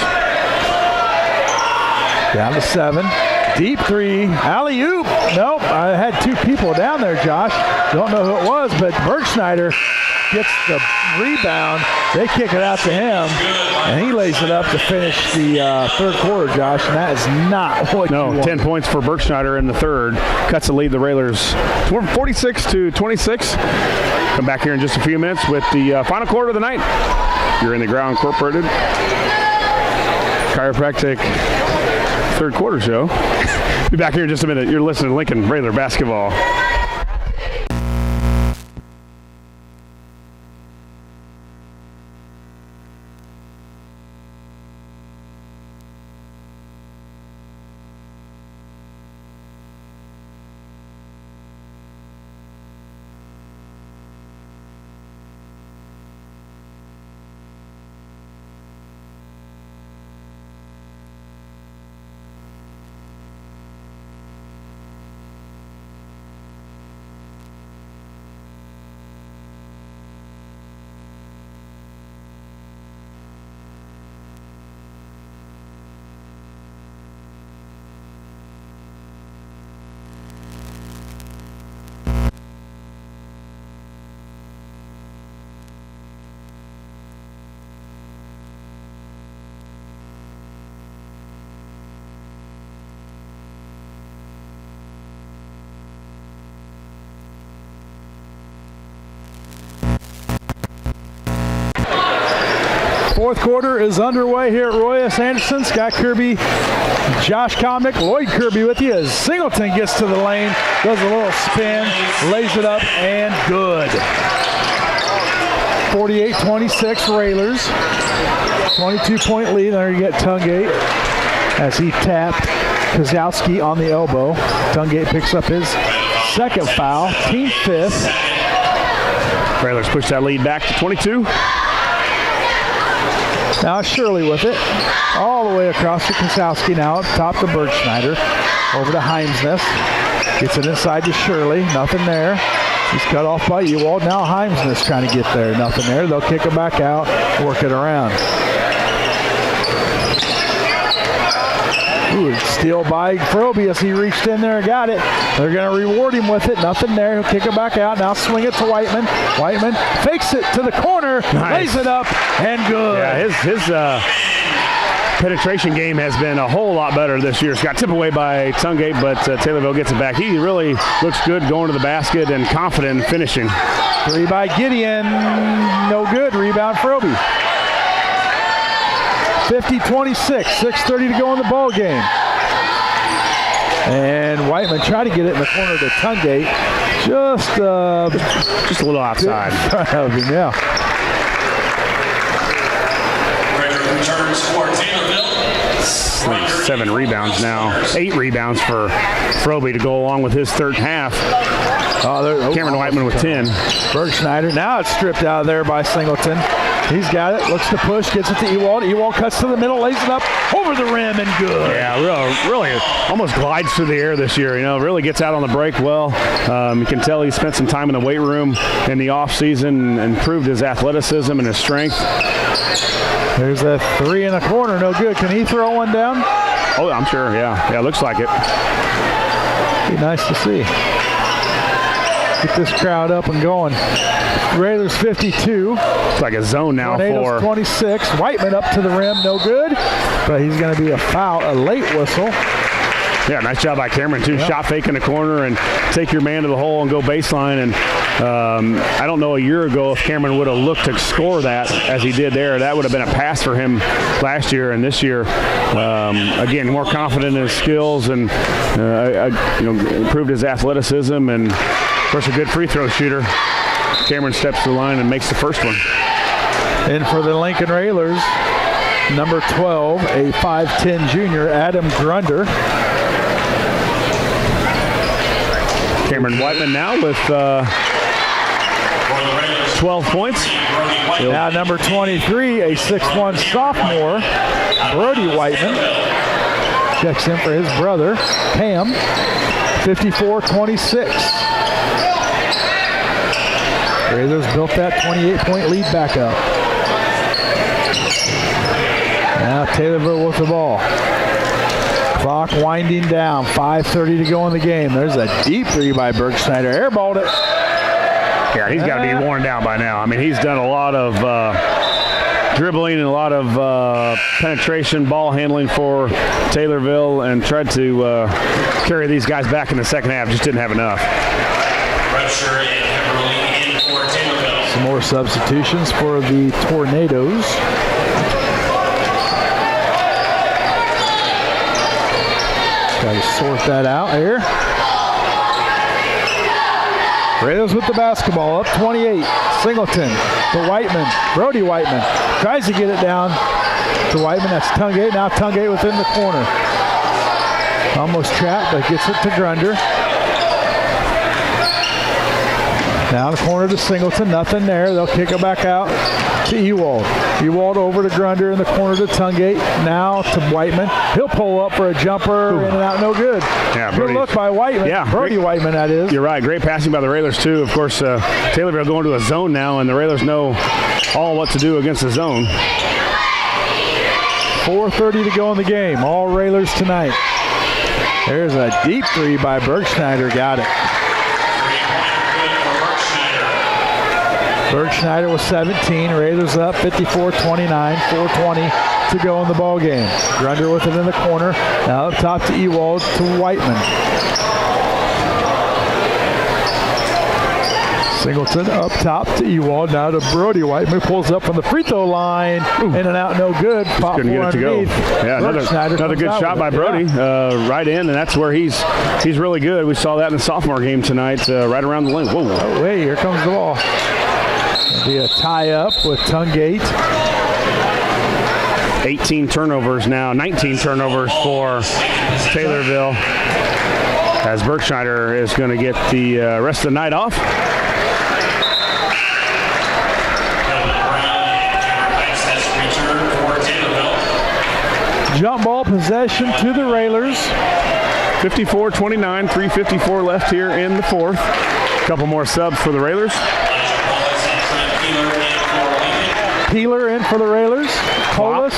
S2: Down to 7. Deep three. Alley-oop. Nope. I had 2 people down there, Josh. Don't know who it was, but Bergschneider gets the rebound. They kick it out to him, and he lays it up to finish the third quarter, Josh, and that is not what you want.
S1: 10 points for Bergschneider in the third. Cuts the lead, the Railers 46-26. Come back here in just a few minutes with the final quarter of the night. You're in the Ground Incorporated Chiropractic third quarter show. Be back here in just a minute. You're listening to Lincoln Raider basketball.
S2: Fourth quarter is underway here at Roy S. Anderson. Scott Kirby, Josh Comnick, Lloyd Kirby with you as Singleton gets to the lane, does a little spin, lays it up, and good. 48-26 Railers. 22-point lead. There you get Tungate as he tapped Kozowski on the elbow. Tungate picks up his second foul, team fifth.
S1: Railers push that lead back to 22.
S2: Now Shirley with it, all the way across to Kozowski now, up top to Bergschneider, over to Heimsness, gets it inside to Shirley, nothing there. He's cut off by Ewald, now Heimsness trying to get there, nothing there. They'll kick it back out, work it around. Ooh, steal by Froby as he reached in there and got it. They're going to reward him with it. Nothing there. He'll kick it back out. Now swing it to Whiteman. Whiteman fakes it to the corner, lays it up, and good.
S1: Yeah, his penetration game has been a whole lot better this year. It's got tipped away by Tungate, but Taylorville gets it back. He really looks good going to the basket and confident in finishing.
S2: Three by Gideon. No good. Rebound Froby. 50-26, 6:30 to go in the ball game. And Whiteman tried to get it in the corner to Tungate. Just
S1: a little outside.
S2: In front of him, yeah.
S3: Returns for Taylorville.
S1: 7 rebounds now. 8 rebounds for Froby to go along with his third half. Cameron Whiteman with 10.
S2: Bergschneider. Now it's stripped out of there by Singleton. He's got it. Looks to push. Gets it to Ewald. Ewald cuts to the middle. Lays it up over the rim and good.
S1: Yeah, really almost glides through the air this year. Really gets out on the break well. You can tell he spent some time in the weight room in the offseason and improved his athleticism and his strength.
S2: There's a 3 in the corner. No good. Can he throw one down?
S1: Oh, I'm sure. Yeah, looks like it.
S2: Be nice to see. Get this crowd up and going. Raiders 52.
S1: It's like a zone now
S2: Tornadoes
S1: for
S2: 26. Whiteman up to the rim, no good. But he's going to be a foul, a late whistle.
S1: Yeah, nice job by Cameron too. Yep. Shot fake in the corner and take your man to the hole and go baseline. And I don't know a year ago if Cameron would have looked to score that as he did there. That would have been a pass for him last year. And this year, again, more confident in his skills and improved his athleticism and of course a good free throw shooter. Cameron steps to the line and makes the first one.
S2: And for the Lincoln Railers, number 12, a 5'10 junior, Adam Grunder.
S1: Cameron Whiteman now with 12 points.
S2: Now number 23, a 6'1 sophomore, Brody Whiteman. Checks in for his brother, Cam. 54-26. Raiders built that 28-point lead back up. Now Taylorville with the ball. Clock winding down. 5:30 to go in the game. There's a deep three by Bergschneider. Airballed it.
S1: Yeah, he's got to be worn down by now. I mean, he's done a lot of dribbling and a lot of penetration, ball handling for Taylorville and tried to carry these guys back in the second half. Just didn't have enough.
S2: Some more substitutions for the Tornadoes. Got to sort that out here. Raiders with the basketball, up 28. Singleton to Whiteman. Brody Whiteman tries to get it down to Whiteman. That's Tungate. Now Tungate within the corner. Almost trapped, but gets it to Grunder. Down the corner to Singleton. Nothing there. They'll kick it back out to Ewald. Ewald over to Grunder in the corner to Tungate. Now to Whiteman. He'll pull up for a jumper. In and out, no good.
S1: Yeah,
S2: good look by Whiteman.
S1: Yeah,
S2: Brody Whiteman, that is.
S1: You're right. Great passing by the Railers, too. Of course, Taylorville going to a zone now, and the Railers know all what to do against the zone.
S2: 4:30 to go in the game. All Railers tonight. There's a deep three by Bergschneider. Got it. Bergschneider was 17. Raiders up 54-29. 4:20 to go in the ball game. Grunder with it in the corner. Now up top to Ewald to Whiteman. Singleton up top to Ewald. Now to Brody Whiteman. Pulls up from the free throw line. In and out, no good. Pop
S1: couldn't get it to go. Yeah, another good shot by Brody.
S2: Yeah.
S1: Right in, and that's where he's really good. We saw that in the sophomore game tonight, right around the lane. Whoa.
S2: Oh, wait, here comes the ball. It'll be a tie-up with Tungate.
S1: 18 turnovers now, 19 turnovers for Taylorville, as Bergschneider is going to get the rest of the night off.
S2: Jump ball possession to the Railers.
S1: 54-29, 3:54 left here in the fourth. A couple more subs for the Railers.
S2: Peeler in for the Railers.
S1: Polis,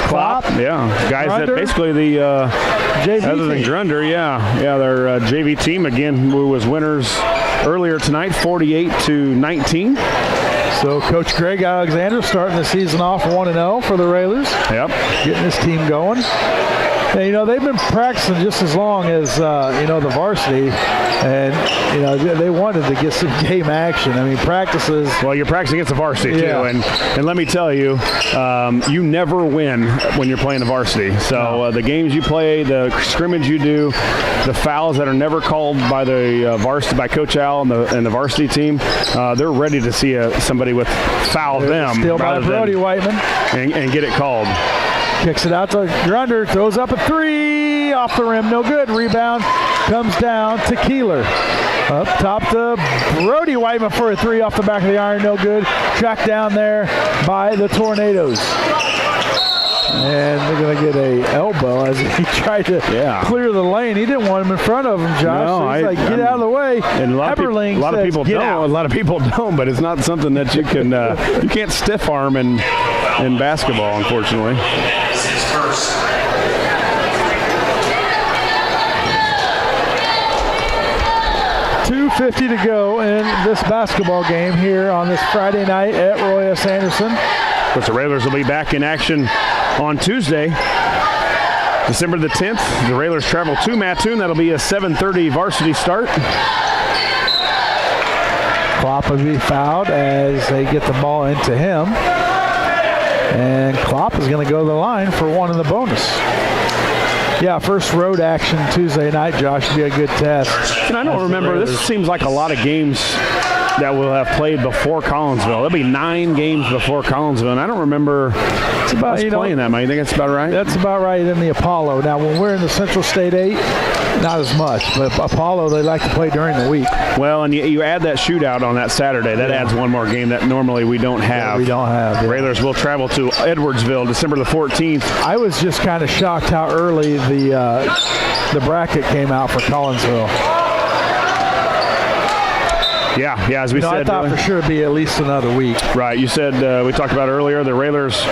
S1: Klopp. Yeah, guys
S2: Grunder.
S1: that basically the
S2: JV
S1: other than
S2: team.
S1: Grunder, their JV team again, who was winners earlier tonight, 48-19.
S2: So Coach Greg Alexander starting the season off 1-0 for the Railers.
S1: Yep.
S2: Getting his team going. And, they've been practicing just as long as, the varsity. And, they wanted to get some game action. I mean, practices.
S1: Well, you're practicing against the varsity, too. And let me tell you, you never win when you're playing the varsity. So the games you play, the scrimmage you do, the fouls that are never called by the varsity, by Coach Al and the varsity team, they're ready to see somebody with foul them.
S2: Still by Brody Whiteman.
S1: And get it called.
S2: Kicks it out to Grunder, throws up a three, off the rim, no good. Rebound comes down to Keeler. Up top to Brody Whiteman for a three off the back of the iron, no good. Tracked down there by the Tornadoes. And they're going to get a elbow as he tried to clear the lane. He didn't want him in front of him, Josh.
S1: No,
S2: so he's get out of the way.
S1: And a lot of people don't, but it's not something that you can you can't stiff arm in basketball, unfortunately.
S2: 2:50 to go in this basketball game here on this Friday night at Roy S. Anderson.
S1: But the Railers will be back in action on Tuesday, December the 10th. The Railers travel to Mattoon. That'll be a 7:30 varsity start.
S2: Klopp will be fouled as they get the ball into him. And Klopp is going to go to the line for one in the bonus. Yeah, first road action Tuesday night, Josh, would be a good test.
S1: And I don't remember, this seems like a lot of games that we'll have played before Collinsville. There'll be 9 games before Collinsville, and I don't remember
S2: it's about,
S1: playing that much. You think that's about right?
S2: That's about right in the Apollo. Now, when we're in the Central State 8, not as much, but Apollo, they like to play during the week.
S1: Well, and you add that shootout on that Saturday. That adds one more game that normally we don't have.
S2: Yeah, we don't have.
S1: The Railers will travel to Edwardsville December the 14th.
S2: I was just kind of shocked how early the bracket came out for Collinsville.
S1: Yeah, as we said.
S2: I thought for sure it'd be at least another week.
S1: Right, you said, we talked about earlier, the Railers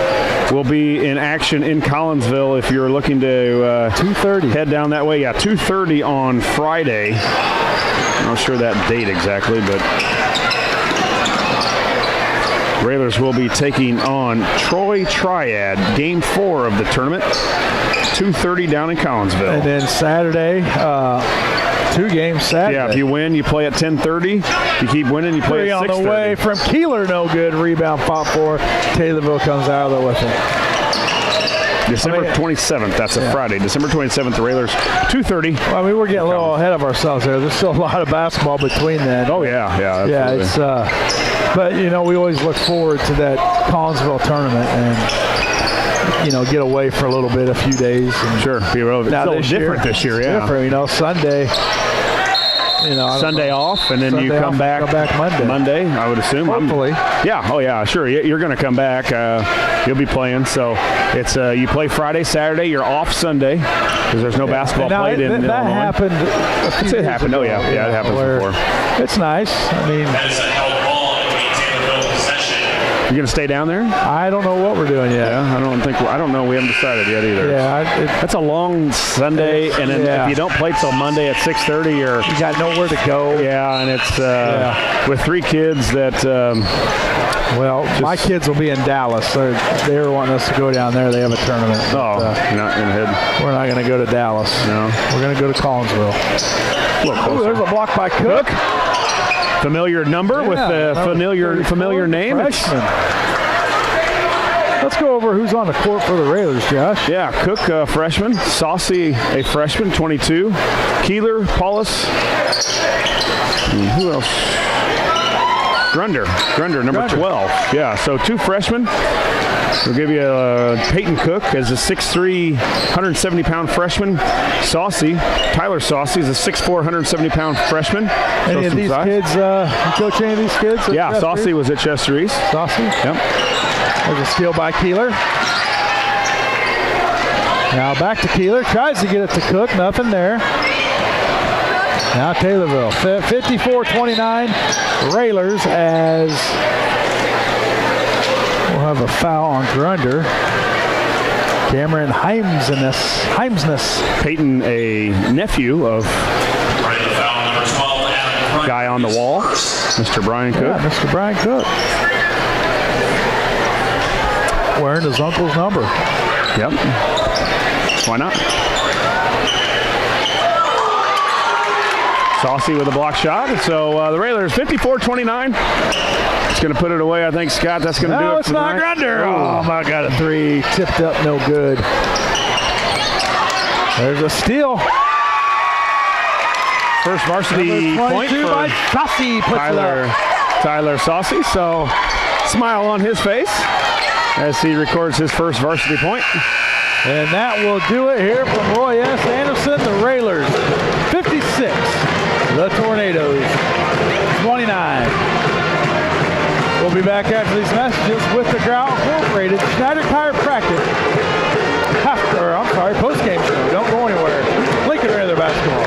S1: will be in action in Collinsville if you're looking to
S2: 2:30
S1: head down that way. Yeah, 2:30 on Friday. I'm not sure that date exactly, but Railers will be taking on Troy Triad, Game 4 of the tournament, 2:30 down in Collinsville.
S2: And then Saturday, 2 games Saturday.
S1: Yeah, if you win, you play at 10:30. You keep winning, you play at 6:30.
S2: On the way from Keeler, no good. Rebound pop for Taylorville comes out of there with it.
S1: December 27th. That's a Friday. December 27th, the Railers, 2:30.
S2: Well, I mean, we're getting a little ahead of ourselves there. There's still a lot of basketball between then.
S1: Oh, yeah, absolutely.
S2: Yeah, it's but, you know, we always look forward to that Collinsville tournament and, you know, get away for a little bit, a few days. And
S1: sure. Be a little different this year, yeah.
S2: Different, you know, Sunday. You know,
S1: Sunday off, and then
S2: Sunday
S1: you come back
S2: Monday.
S1: Monday, I would assume.
S2: Hopefully.
S1: Yeah, sure. You're going to come back. You'll be playing. So it's you play Friday, Saturday. You're off Sunday because there's no basketball played in Illinois.
S2: That happened a few days
S1: It happened.
S2: ago.
S1: Oh, yeah, it happens before.
S2: It's nice. I mean,
S3: That is a held ball in Taylorville possession.
S1: You're going to stay down there?
S2: I don't know what we're doing yet.
S1: Yeah, I don't know. We haven't decided yet either.
S2: Yeah,
S1: that's a long Sunday, and then if you don't play till Monday at 6:30, you
S2: got nowhere to go.
S1: Yeah, and it's with 3 kids that.
S2: My kids will be in Dallas. They're wanting us to go down there. They have a tournament.
S1: But, you're not going to head.
S2: We're not going to go to Dallas.
S1: No,
S2: we're going to go to Collinsville.
S1: Ooh,
S2: there's a block by Cook.
S1: Familiar number with a familiar name.
S2: Freshman. Let's go over who's on the court for the Railers, Josh.
S1: Yeah, Cook, freshman. Saucy, a freshman, 22. Keeler, Paulus. Who else? Grunder, number 12. Yeah, so 2 freshmen. We'll give you Peyton Cook as a 6'3", 170-pound freshman. Tyler Saucy is a 6'4", 170-pound freshman.
S2: Any of these kids, you coach any of these kids?
S1: Yeah, Saucy was at Chester East.
S2: Saucy?
S1: Yep.
S2: There's a steal by Keeler. Now back to Keeler. Tries to get it to Cook. Nothing there. Now Taylorville. 54-29. Railers as we'll have a foul on Grunder. Cameron Heimsness.
S1: Peyton, a nephew of guy on the wall, Mr. Brian Cook.
S2: Yeah, Mr. Brian Cook. Wearing his uncle's number.
S1: Yep. Why not? Saucy with a block shot. So the Railers 54-29. It's going to put it away, I think, Scott. That's going to do it.
S2: No, it's not Grunder. Oh, my God, a 3. Tipped up, no good. There's a steal.
S1: First varsity point for
S2: by Saucy.
S1: Tyler Saucy. So smile on his face as he records his first varsity point.
S2: And that will do it here from Roy S. Anderson. The Railers 56. The Tornadoes 29. We'll be back after these messages with the Grout Incorporated Schneider Chiropractic post-game show. Don't go anywhere. Lincoln Rather Basketball.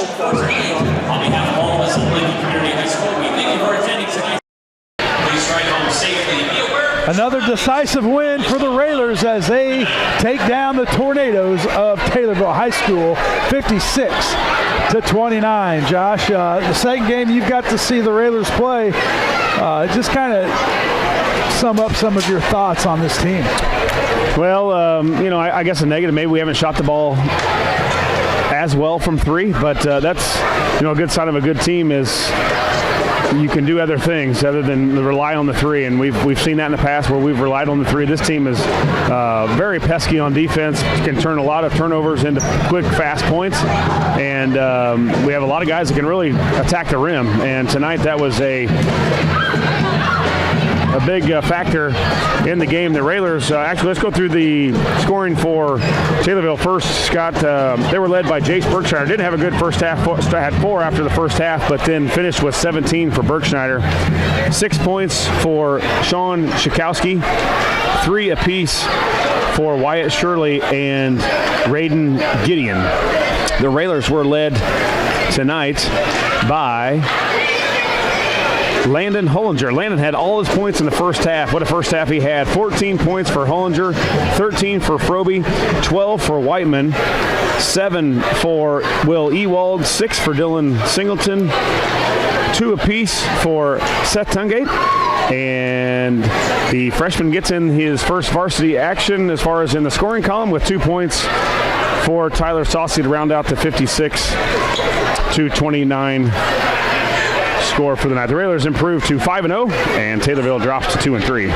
S3: On behalf of all of us at Lincoln Community High School, we thank you for attending tonight. Please drive home safely. Be aware.
S2: Another decisive win for the Railers as they take down the Tornadoes of Taylorville High School, 56-29. Josh, the second game you've got to see the Railers play. Just kind of sum up some of your thoughts on this team.
S1: Well, I guess a negative, maybe we haven't shot the ball as well from three, but that's, a good sign of a good team is you can do other things other than rely on the three, and we've seen that in the past where we've relied on the three. This team is very pesky on defense, can turn a lot of turnovers into quick, fast points, and we have a lot of guys that can really attack the rim, and tonight that was a big factor in the game. The Railers, actually, let's go through the scoring for Taylorville first. Scott, they were led by Jace Berkshire. Didn't have a good first half, had 4 after the first half, but then finished with 17 for Berkshire. 6 points for Sean Schakowsky, 3 apiece for Wyatt Shirley and Raiden Gideon. The Railers were led tonight by Landon Hollinger. Landon had all his points in the first half. What a first half he had. 14 points for Hollinger, 13 for Frobe, 12 for Whiteman, 7 for Will Ewald, 6 for Dylan Singleton, 2 apiece for Seth Tungate. And the freshman gets in his first varsity action as far as in the scoring column with 2 points for Tyler Saucy to round out the 56-29 score for the night. The Railers improved to 5-0, and Taylorville drops to 2-3.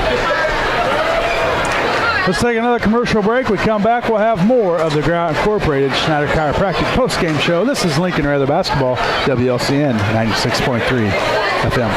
S2: Let's take another commercial break. We come back, we'll have more of the Ground Incorporated Schneider Chiropractic post-game show. This is Lincoln Rather Basketball, WLCN 96.3 FM.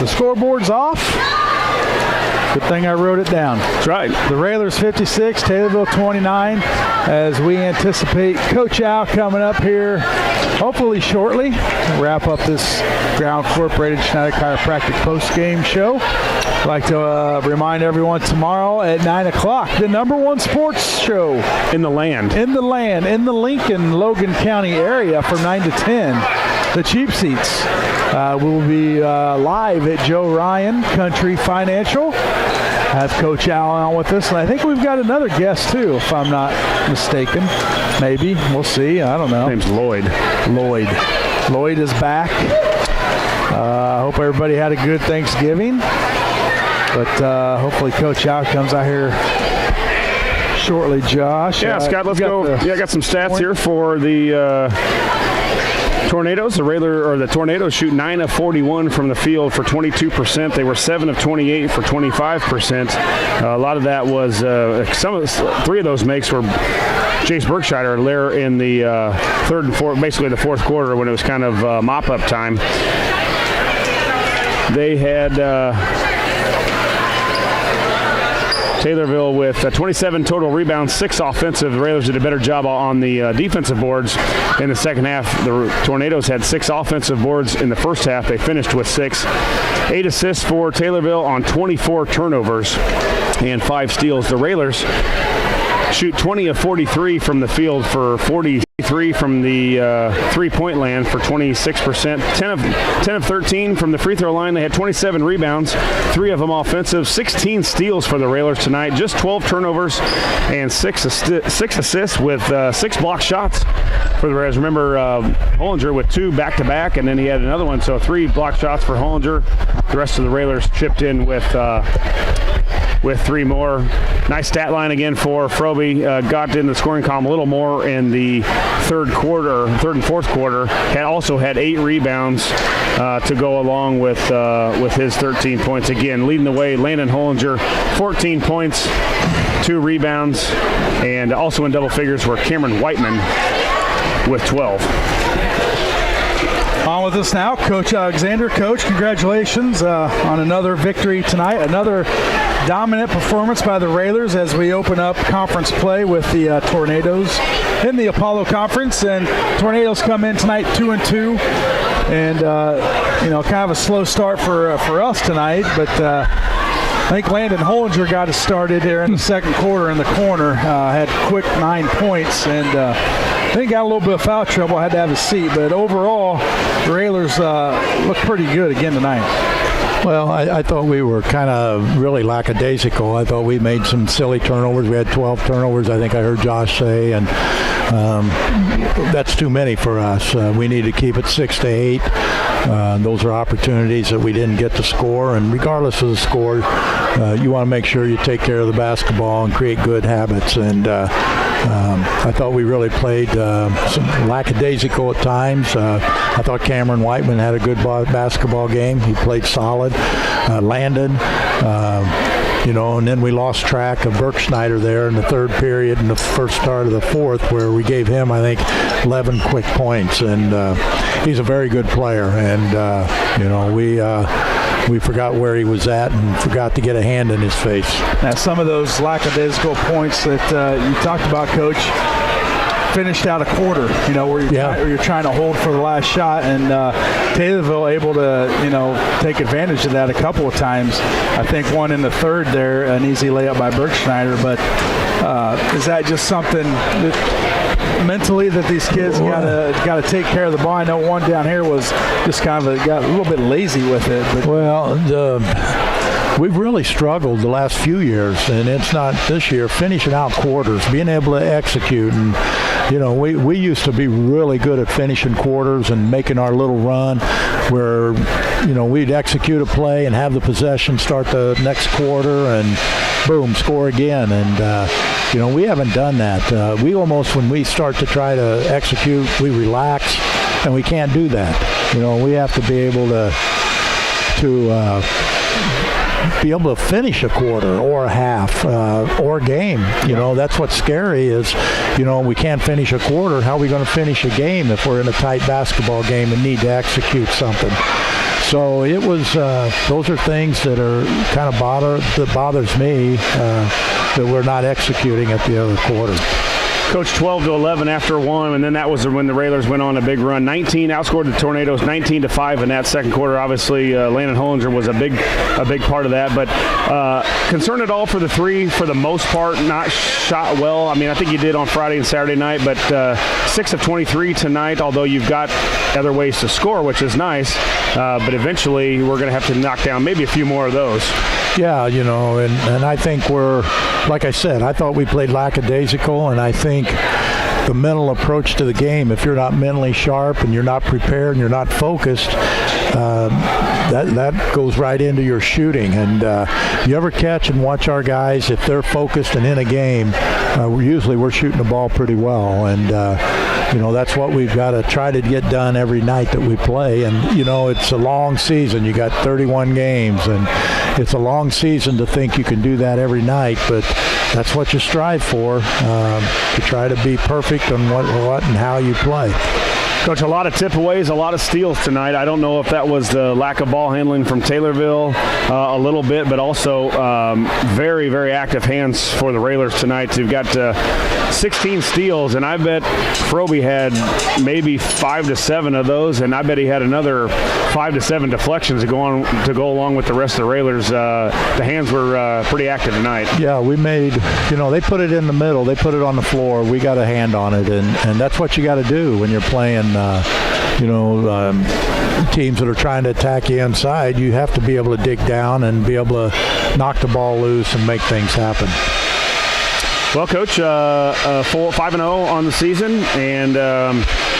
S2: The scoreboard's off. Good thing I wrote it down.
S1: That's right.
S2: The Railers 56, Taylorville 29, as we anticipate Coach Al coming up here hopefully shortly. Wrap up this Ground Incorporated Schneider Chiropractic post-game show. I'd like to remind everyone tomorrow at 9 o'clock, the #1 sports show.
S1: In the land.
S2: In the Lincoln, Logan County area from 9 to 10. The Cheap Seats will be live at Joe Ryan Country Financial. Have Coach Allen on with us, and I think we've got another guest too, if I'm not mistaken. Maybe. We'll see. I don't know.
S1: His name's Lloyd.
S2: Lloyd is back. I hope everybody had a good Thanksgiving. But hopefully Coach Al comes out here shortly, Josh.
S1: Yeah, Scott, let's go. Yeah, I got some stats here for the Tornadoes. The Tornadoes shoot 9 of 41 from the field for 22%. They were 7 of 28 for 25%. A lot of that was three of those makes were Jace Berkshire there in the third and fourth, basically the fourth quarter when it was kind of mop-up time. They had Taylorville with 27 total rebounds, 6 offensive. The Railers did a better job on the defensive boards in the second half. The Tornadoes had 6 offensive boards in the first half. They finished with 6. 8 assists for Taylorville on 24 turnovers and 5 steals. The Railers shoot 20 of 43 from the field for 43 from the three-point land for 26%. 10 of 13 from the free throw line. They had 27 rebounds, 3 of them offensive. 16 steals for the Railers tonight. Just 12 turnovers and 6 assists with 6 block shots for the Railers. Remember, Hollinger with 2 back-to-back, and then he had another one, so 3 block shots for Hollinger. The rest of the Railers chipped in with 3 more. Nice stat line again for Frobe. Got in the scoring column a little more in the third and fourth quarter. Also had 8 rebounds to go along with his 13 points. Again, leading the way, Landon Hollinger, 14 points, 2 rebounds, and also in double figures were Cameron Whiteman with 12.
S2: On with us now, Coach Alexander. Coach, congratulations on another victory tonight. Another dominant performance by the Railers as we open up conference play with the Tornadoes in the Apollo Conference. And Tornadoes come in tonight 2-2, and kind of a slow start for us tonight. But I think Landon Hollinger got us started there in the second quarter in the corner. Had quick 9 points, and I think got a little bit of foul trouble. Had to have a seat, but overall, the Railers look pretty good again tonight.
S4: Well, I thought we were kind of really lackadaisical. I thought we made some silly turnovers. We had 12 turnovers, I think I heard Josh say, and that's too many for us. We need to keep it 6 to 8. Those are opportunities that we didn't get to score, and regardless of the score, you want to make sure you take care of the basketball and create good habits. And I thought we really played some lackadaisical at times. I thought Cameron Whiteman had a good basketball game. He played solid. Landon, and then we lost track of Berkshire there in the third period and the first start of the fourth, where we gave him, I think, 11 quick points. And he's a very good player. And, we forgot where he was at and forgot to get a hand in his face.
S2: Now, some of those lackadaisical points that you talked about, Coach, finished out a quarter, where you're trying to hold for the last shot, and Taylorville able to, take advantage of that a couple of times. I think one in the third there, an easy layup by Berkshire, but is that just something that mentally that these kids got to take care of the ball? I know one down here was just kind of got a little bit lazy with it. But.
S4: Well, we've really struggled the last few years, and it's not this year, finishing out quarters, being able to execute. And, we used to be really good at finishing quarters and making our little run where, we'd execute a play and have the possession, start the next quarter, and boom, score again. And, we haven't done that. We almost, when we start to try to execute, we relax, and we can't do that. We have to be able to be able to finish a quarter or a half or a game. That's what's scary is, we can't finish a quarter. How are we going to finish a game if we're in a tight basketball game and need to execute something? So it was, those are things that are kind of bothers me, that we're not executing at the other quarter.
S1: Coach, 12-11 after one, and then that was when the Railers went on a big run. Outscored the Tornadoes 19-5 in that second quarter. Obviously, Landon Hollinger was a big part of that. But concerned at all for the three, for the most part, not shot well. I mean, I think you did on Friday and Saturday night, but 6 of 23 tonight, although you've got other ways to score, which is nice. But eventually, we're going to have to knock down maybe a few more of those.
S4: Yeah, and I think like I said, I thought we played lackadaisical, and I think the mental approach to the game, if you're not mentally sharp and you're not prepared and you're not focused, that goes right into your shooting. And you ever catch and watch our guys, if they're focused and in a game, we're shooting the ball pretty well. And that's what we've got to try to get done every night that we play. And it's a long season. You got 31 games, and it's a long season to think you can do that every night, but that's what you strive for, to try to be perfect on what and how you play.
S1: Coach, a lot of tip-aways, a lot of steals tonight. I don't know if that was the lack of ball handling from Taylorville a little bit, but also very, very active hands for the Railers tonight. You've got 16 steals, and I bet Froby had maybe 5 to 7 of those, and I bet he had another 5 to 7 deflections to go along with the rest of the Railers. The hands were pretty active tonight.
S4: Yeah, we made, they put it in the middle. They put it on the floor. We got a hand on it, and that's what you got to do when you're playing teams that are trying to attack you inside. You have to be able to dig down and be able to knock the ball loose and make things happen.
S1: Well, Coach, 5-0 on the season, and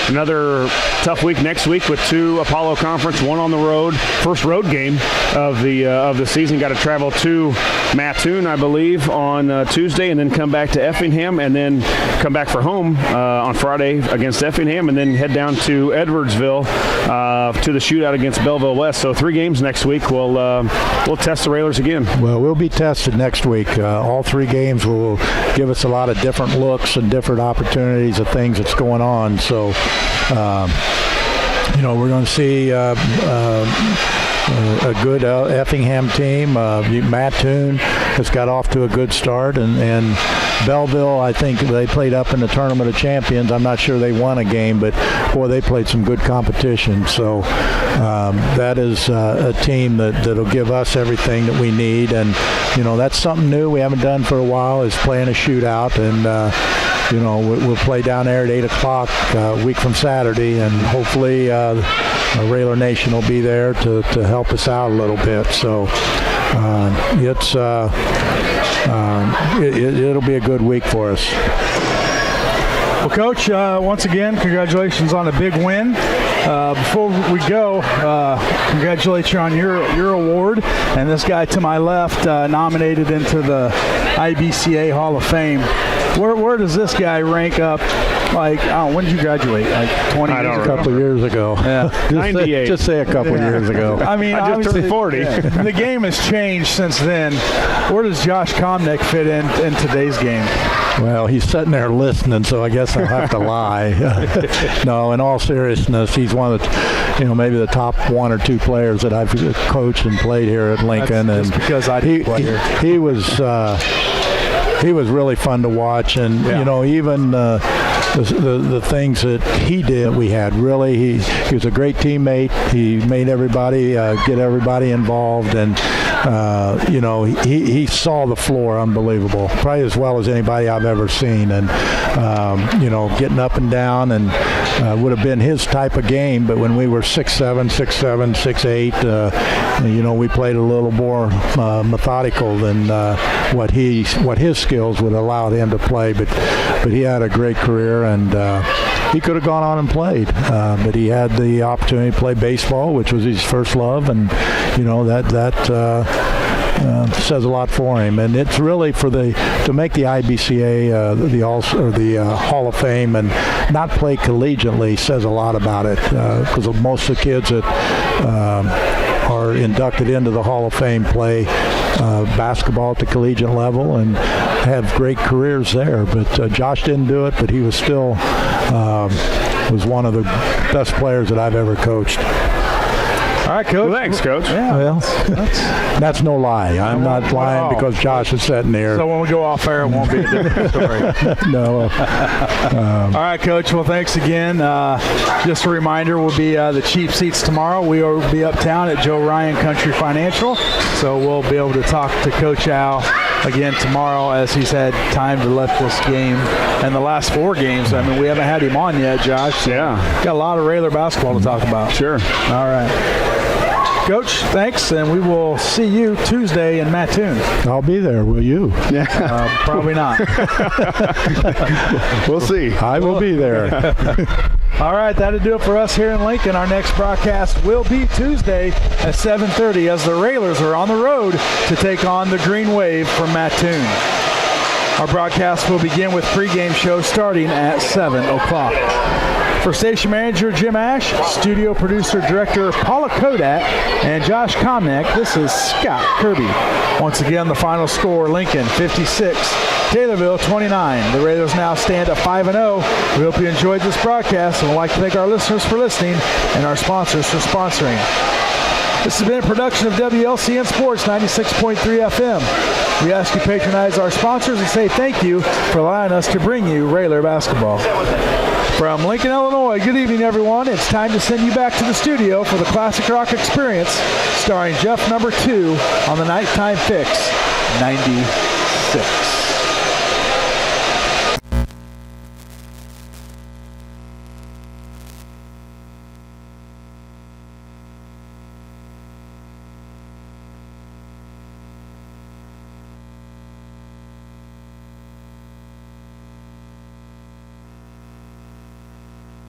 S1: another tough week next week with 2 Apollo Conference, 1 on the road. First road game of the season. Got to travel to Mattoon, I believe, on Tuesday, and then come back to Effingham, and then come back for home on Friday against Effingham, and then head down to Edwardsville to the shootout against Belleville West. So 3 games next week. We'll test the Railers again.
S4: Well, we'll be tested next week. All 3 games will give us a lot of different looks and different opportunities of things that's going on. So, we're going to see a good Effingham team. Mattoon has got off to a good start, and Belleville, I think they played up in the Tournament of Champions. I'm not sure they won a game, but boy, they played some good competition. So that is a team that'll give us everything that we need, and that's something new we haven't done for a while, is playing a shootout. And we'll play down there at 8 o'clock a week from Saturday, and hopefully Railer Nation will be there to help us out a little bit. So it'll be a good week for us.
S2: Well, Coach, once again, congratulations on a big win. Before we go, congratulate you on your award. And this guy to my left, nominated into the IBCA Hall of Fame. Where does this guy rank up? When did you graduate? 20 years ago?
S4: A couple of years ago.
S2: Yeah.
S1: 98.
S4: Just say a couple of years ago.
S2: I mean,
S1: I just turned 40.
S2: Yeah. The game has changed since then. Where does Josh Komnick fit in today's game?
S4: Well, he's sitting there listening, so I guess I'll have to lie. No, in all seriousness, he's one of the, maybe the top 1 or 2 players that I've coached and played here at Lincoln.
S2: That's just because I didn't play here.
S4: He was really fun to watch, and even the things that he did, we had really. He was a great teammate. He made everybody get everybody involved, and he saw the floor unbelievable, probably as well as anybody I've ever seen, and getting up and down, and would have been his type of game. But when we were 6'7", 6'7", 6'8", we played a little more methodical than what his skills would allow him to play. But he had a great career, and he could have gone on and played, but he had the opportunity to play baseball, which was his first love, and that says a lot for him. And it's really to make the IBCA the Hall of Fame and not play collegiately says a lot about it, because most of the kids that are inducted into the Hall of Fame play basketball at the collegiate level and have great careers there. But Josh didn't do it, but he was still was one of the best players that I've ever coached.
S2: All right, Coach.
S1: Well, thanks, Coach.
S2: Yeah,
S4: well, that's no lie. I'm not lying because Josh is sitting there.
S2: So when we go off air, it won't be a different story.
S4: No.
S2: All right, Coach. Well, thanks again. Just a reminder, we'll be the cheap seats tomorrow. We will be uptown at Joe Ryan Country Financial, so we'll be able to talk to Coach Al again tomorrow, as he's had time to let this game and the last 4 games. I mean, we haven't had him on yet, Josh. So
S1: yeah.
S2: Got a lot of Railer basketball to talk about.
S1: Sure.
S2: All right. Coach, thanks, and we will see you Tuesday in Mattoon.
S4: I'll be there. Will you?
S1: Yeah.
S2: Probably not.
S1: We'll see.
S4: I will be there.
S2: All right, that'll do it for us here in Lincoln. Our next broadcast will be Tuesday at 7:30 as the Railers are on the road to take on the Green Wave from Mattoon. Our broadcast will begin with pregame show starting at 7 o'clock. For station manager Jim Ash, studio producer director Paula Kodak, and Josh Comneck, this is Scott Kirby. Once again, the final score, Lincoln 56, Taylorville 29. The Raiders now stand at 5-0. We hope you enjoyed this broadcast and would like to thank our listeners for listening and our sponsors for sponsoring. This has been a production of WLCN Sports 96.3 FM. We ask you to patronize our sponsors and say thank you for allowing us to bring you Railer basketball. From Lincoln, Illinois, good evening, everyone. It's time to send you back to the studio for the Classic Rock Experience, starring Jeff number 2 on the Nighttime Fix 96.